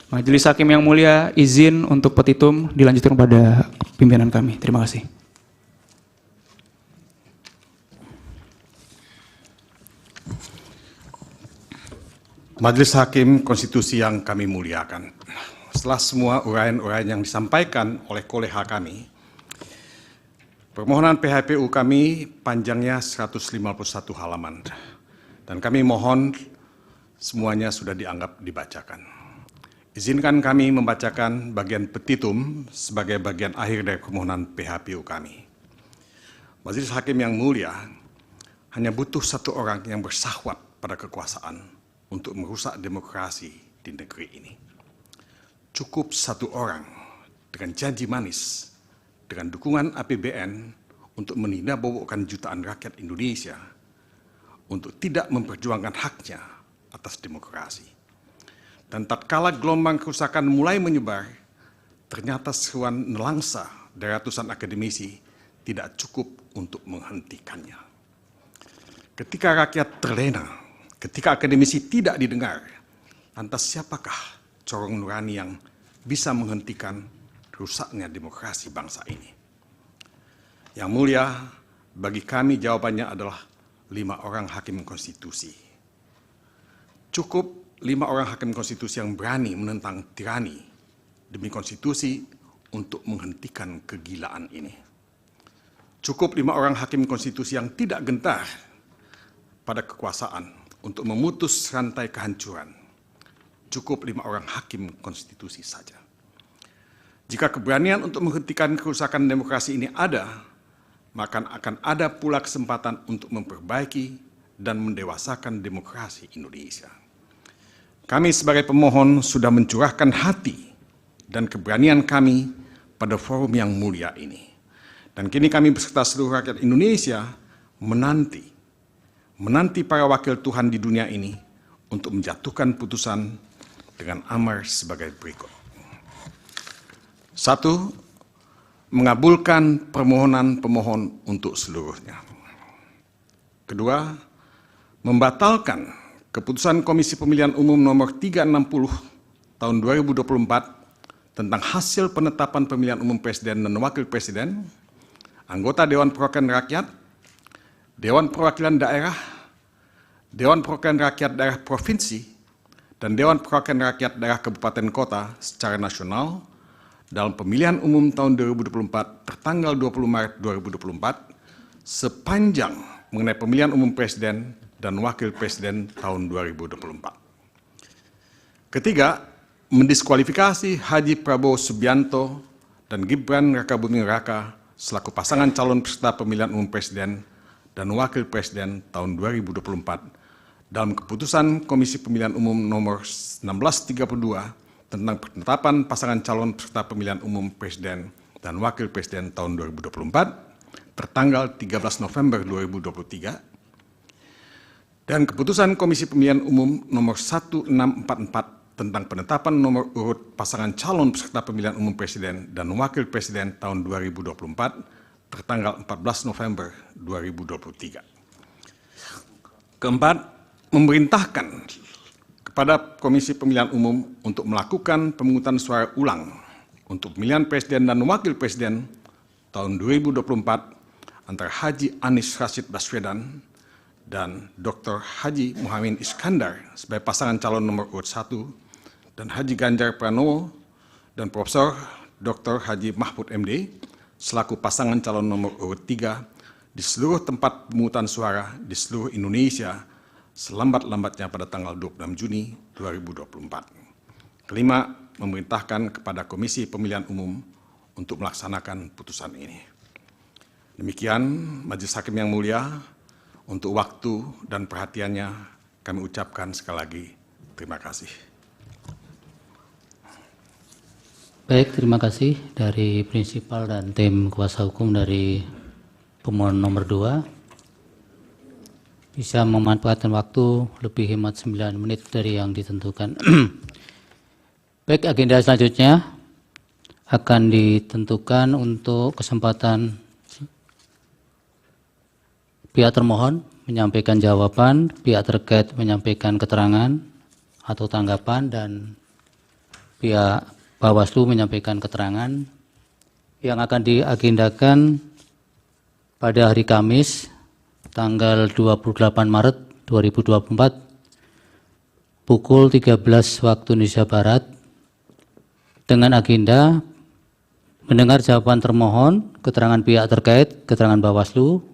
Majelis Hakim yang mulia, izin untuk petitum dilanjutkan kepada pimpinan kami. Terima kasih. Majelis Hakim Konstitusi yang kami muliakan, setelah semua uraian-uraian yang disampaikan oleh kolega kami, permohonan PHPU kami panjangnya 151 halaman, dan kami mohon semuanya sudah dianggap dibacakan. Izinkan kami membacakan bagian petitum sebagai bagian akhir dari permohonan PHPU kami. Majelis Hakim yang mulia, hanya butuh satu orang yang bersahwat pada kekuasaan untuk merusak demokrasi di negeri ini. Cukup satu orang dengan janji manis, dengan dukungan APBN untuk menindakbobokkan jutaan rakyat Indonesia untuk tidak memperjuangkan haknya atas demokrasi. Dan tatkala gelombang kerusakan mulai menyebar, ternyata seruan nelangsa dari ratusan akademisi tidak cukup untuk menghentikannya. Ketika rakyat terlena, ketika akademisi tidak didengar, lantas siapakah corong nurani yang bisa menghentikan rusaknya demokrasi bangsa ini? Yang mulia, bagi kami jawabannya adalah 5 orang hakim konstitusi. Cukup 5 orang hakim konstitusi yang berani menentang tirani demi konstitusi untuk menghentikan kegilaan ini. Cukup 5 orang hakim konstitusi yang tidak gentar pada kekuasaan untuk memutus rantai kehancuran. Cukup 5 orang hakim konstitusi saja. Jika keberanian untuk menghentikan kerusakan demokrasi ini ada, maka akan ada pula kesempatan untuk memperbaiki dan mendewasakan demokrasi Indonesia. Kami sebagai pemohon sudah mencurahkan hati dan keberanian kami pada forum yang mulia ini. Dan kini kami beserta seluruh rakyat Indonesia menanti para wakil Tuhan di dunia ini untuk menjatuhkan putusan dengan amar sebagai berikut. 1. Mengabulkan permohonan pemohon untuk seluruhnya. 2. Membatalkan keputusan Komisi Pemilihan Umum nomor 360 tahun 2024 tentang hasil penetapan pemilihan umum presiden dan wakil presiden, anggota Dewan Perwakilan Rakyat, Dewan Perwakilan Daerah, Dewan Perwakilan Rakyat Daerah Provinsi, dan Dewan Perwakilan Rakyat Daerah Kabupaten Kota secara nasional dalam pemilihan umum tahun 2024 tertanggal 20 Maret 2024 sepanjang mengenai pemilihan umum presiden dan wakil presiden tahun 2024. Ketiga, mendiskualifikasi Haji Prabowo Subianto dan Gibran Rakabuming Raka selaku pasangan calon peserta pemilihan umum presiden dan wakil presiden tahun 2024 dalam keputusan Komisi Pemilihan Umum nomor 1632 tentang penetapan pasangan calon peserta pemilihan umum presiden dan wakil presiden tahun 2024 tertanggal 13 November 2023 dan keputusan Komisi Pemilihan Umum nomor 1644 tentang penetapan nomor urut pasangan calon peserta pemilihan umum presiden dan wakil presiden tahun 2024 tertanggal 14 November 2023. Keempat, memerintahkan kepada Komisi Pemilihan Umum untuk melakukan pemungutan suara ulang untuk pemilihan presiden dan wakil presiden tahun 2024 antara Haji Anies Rashid Baswedan dan Dr. Haji Muhaimin Iskandar sebagai pasangan calon nomor urut 1 dan Haji Ganjar Pranowo dan Profesor Dr. Haji Mahfud MD selaku pasangan calon nomor urut 3 di seluruh tempat pemungutan suara di seluruh Indonesia selambat-lambatnya pada tanggal 26 Juni 2024. Kelima, memerintahkan kepada Komisi Pemilihan Umum untuk melaksanakan putusan ini. Demikian, Majelis Hakim yang mulia, untuk waktu dan perhatiannya kami ucapkan sekali lagi terima kasih. Baik, terima kasih dari prinsipal dan tim kuasa hukum dari pemohon nomor 2. Bisa memanfaatkan waktu lebih hemat 9 menit dari yang ditentukan. Baik, agenda selanjutnya akan ditentukan untuk kesempatan pihak termohon menyampaikan jawaban, pihak terkait menyampaikan keterangan atau tanggapan, dan pihak Bawaslu menyampaikan keterangan yang akan diagendakan pada hari Kamis tanggal 28 Maret 2024 pukul 13 waktu Indonesia Barat dengan agenda mendengar jawaban termohon, keterangan pihak terkait, keterangan Bawaslu,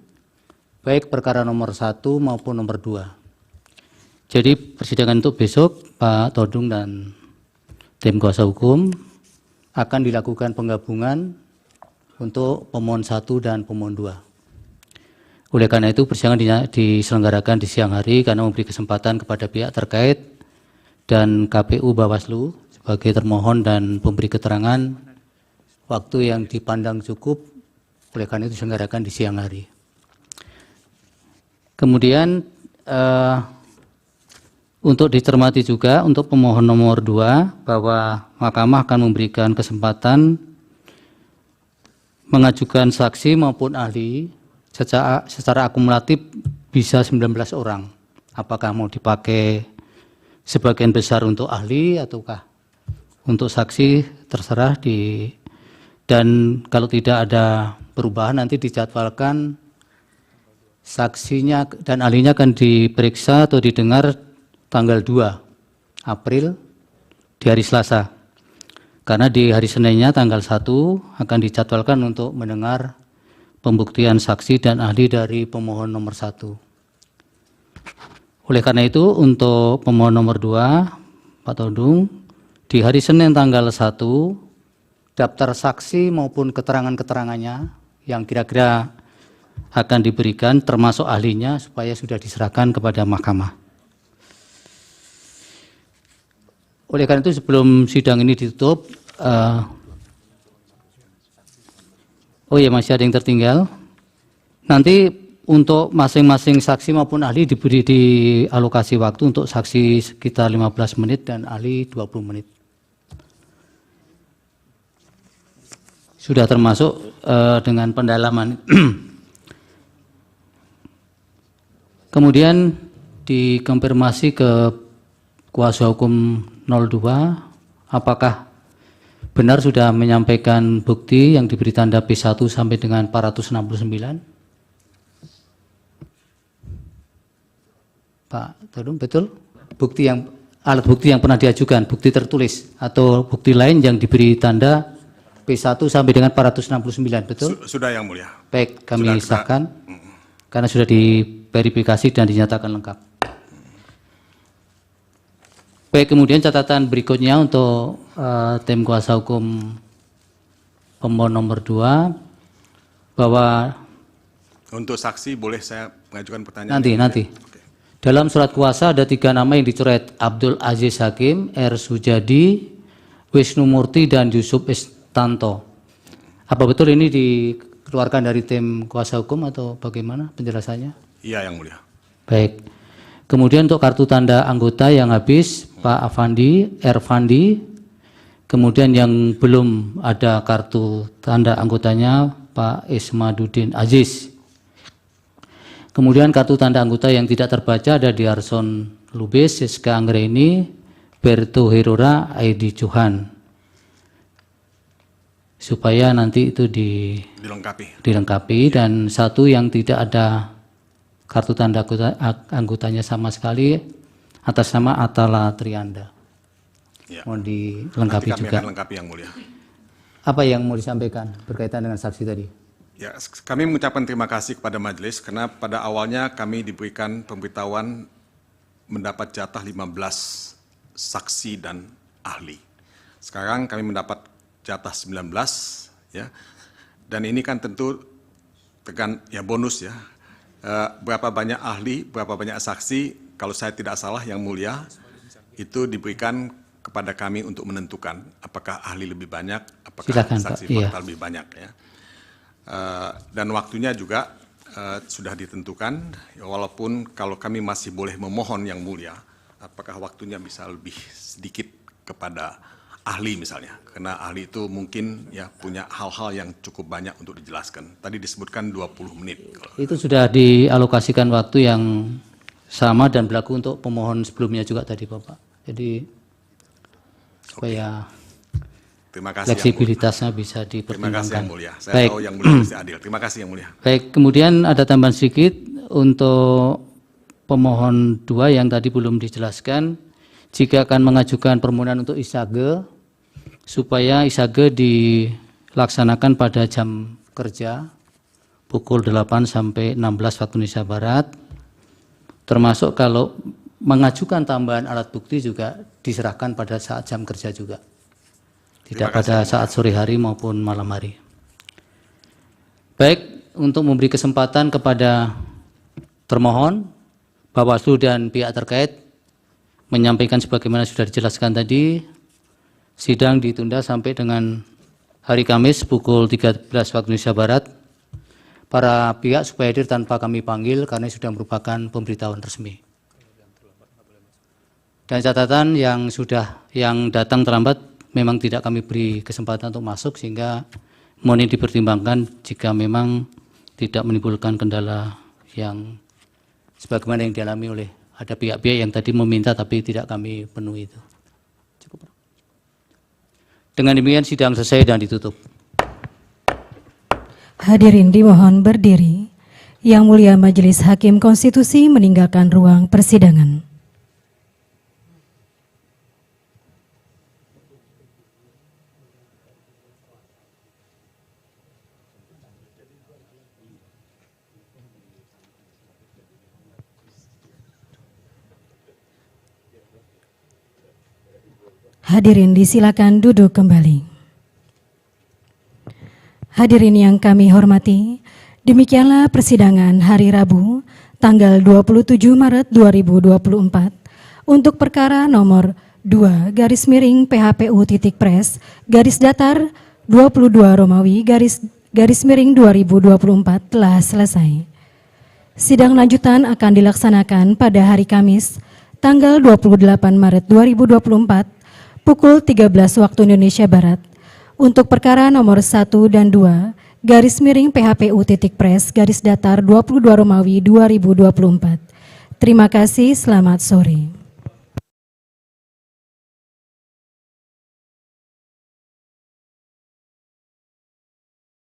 baik perkara nomor 1 maupun nomor 2. Jadi persidangan untuk besok, Pak Todung dan tim kuasa hukum akan dilakukan penggabungan untuk pemohon 1 dan pemohon 2. Oleh karena itu persidangan diselenggarakan di siang hari karena memberi kesempatan kepada pihak terkait dan KPU Bawaslu sebagai termohon dan pemberi keterangan waktu yang dipandang cukup, oleh karena itu diselenggarakan di siang hari. Kemudian untuk dicermati juga untuk pemohon nomor 2 bahwa Mahkamah akan memberikan kesempatan mengajukan saksi maupun ahli secara akumulatif bisa 19 orang. Apakah mau dipakai sebagian besar untuk ahli ataukah untuk saksi, terserah dan kalau tidak ada perubahan nanti dijadwalkan saksinya dan ahlinya akan diperiksa atau didengar tanggal 2 April di hari Selasa. Karena di hari Seninnya tanggal 1 akan dijadwalkan untuk mendengar pembuktian saksi dan ahli dari pemohon nomor 1. Oleh karena itu untuk pemohon nomor 2, Pak Todung, di hari Senin tanggal 1, daftar saksi maupun keterangan-keterangannya yang kira-kira akan diberikan termasuk ahlinya supaya sudah diserahkan kepada Mahkamah. Oleh karena itu sebelum sidang ini ditutup, oh ya masih ada yang tertinggal. Nanti untuk masing-masing saksi maupun ahli diberi dialokasi waktu, untuk saksi sekitar 15 menit dan ahli 20 menit. Sudah termasuk dengan pendalaman. Kemudian dikonfirmasi ke kuasa hukum 02, apakah benar sudah menyampaikan bukti yang diberi tanda P1 sampai dengan 469? Pak Todung, betul? Bukti yang alat bukti yang pernah diajukan, bukti tertulis atau bukti lain yang diberi tanda P1 sampai dengan 469, betul? Sudah yang mulia. Baik, kami Sudah kita- sahkan karena sudah diverifikasi dan dinyatakan lengkap. Baik, kemudian catatan berikutnya untuk tim kuasa hukum pemohon nomor 2 bahwa Untuk saksi boleh saya mengajukan pertanyaan? nanti. Oke. Dalam surat kuasa ada 3 nama yang dicoret: Abdul Aziz Hakim, R. Sujadi, Wisnu Murti, dan Yusuf Istanto. Apa betul ini dikeluarkan dari tim kuasa hukum atau bagaimana penjelasannya? Iya yang mulia. Baik. Kemudian untuk kartu tanda anggota yang habis, Pak Afandi, Ervandi. Kemudian yang belum ada kartu tanda anggotanya, Pak Ismaduddin Aziz. Kemudian kartu tanda anggota yang tidak terbaca ada di Arson Lubis, Siska Anggreni, Berto Herora, Aidi Johan. Supaya nanti itu dilengkapi. Dan satu yang tidak ada kartu tanda anggotanya sama sekali, atas nama Atala Trianda. Ya. Mohon dilengkapi Nanti kami juga. akan lengkapi yang mulia. Apa yang mau disampaikan berkaitan dengan saksi tadi? Ya, kami mengucapkan terima kasih kepada majelis karena pada awalnya kami diberikan pemberitahuan mendapat jatah 15 saksi dan ahli. Sekarang kami mendapat jatah 19, ya. Dan ini kan tentu bonus ya. Berapa banyak ahli, berapa banyak saksi, kalau saya tidak salah yang mulia, itu diberikan kepada kami untuk menentukan apakah ahli lebih banyak, apakah Silakan, saksi Pak. Iya. fakta lebih banyak ya. Dan waktunya juga sudah ditentukan, walaupun kalau kami masih boleh memohon yang mulia, apakah waktunya bisa lebih sedikit kepada ahli misalnya, karena ahli itu mungkin ya punya hal-hal yang cukup banyak untuk dijelaskan. Tadi disebutkan 20 menit. Itu sudah dialokasikan waktu yang sama dan berlaku untuk pemohon sebelumnya juga tadi, Bapak. Jadi supaya Terima kasih fleksibilitasnya bisa Terima kasih dipertimbangkan. yang mulia. Saya Baik. tahu yang mulia pasti adil. Terima kasih yang mulia. Baik, kemudian ada tambahan sedikit untuk pemohon 2 yang tadi belum dijelaskan. Jika akan mengajukan permohonan untuk isage, supaya isage dilaksanakan pada jam kerja pukul 8 sampai 16 waktu Indonesia Barat, termasuk kalau mengajukan tambahan alat bukti juga diserahkan pada saat jam kerja juga, tidak pada saat sore hari maupun malam hari. Baik, untuk memberi kesempatan kepada termohon, Bawaslu dan pihak terkait menyampaikan sebagaimana sudah dijelaskan tadi, sidang ditunda sampai dengan hari Kamis pukul 13 waktu Indonesia Barat. Para pihak supaya hadir tanpa kami panggil karena sudah merupakan pemberitahuan resmi. Dan catatan yang datang terlambat memang tidak kami beri kesempatan untuk masuk, sehingga mohon ini dipertimbangkan jika memang tidak menimbulkan kendala yang sebagaimana yang dialami oleh ada pihak-pihak yang tadi meminta tapi tidak kami penuhi itu. Cukup. Dengan demikian sidang selesai dan ditutup. Hadirin dimohon berdiri. Yang Mulia Majelis Hakim Konstitusi meninggalkan ruang persidangan. Hadirin disilakan duduk kembali. Hadirin yang kami hormati, demikianlah persidangan hari Rabu, tanggal 27 Maret 2024 untuk perkara nomor 2/PHPU.Pres garis datar 22 Romawi garis miring 2024 telah selesai. Sidang lanjutan akan dilaksanakan pada hari Kamis, tanggal 28 Maret 2024, pukul 13 waktu Indonesia Barat, untuk perkara nomor 1 dan 2, /PHPU.Pres, /22 Romawi 2024. Terima kasih, selamat sore.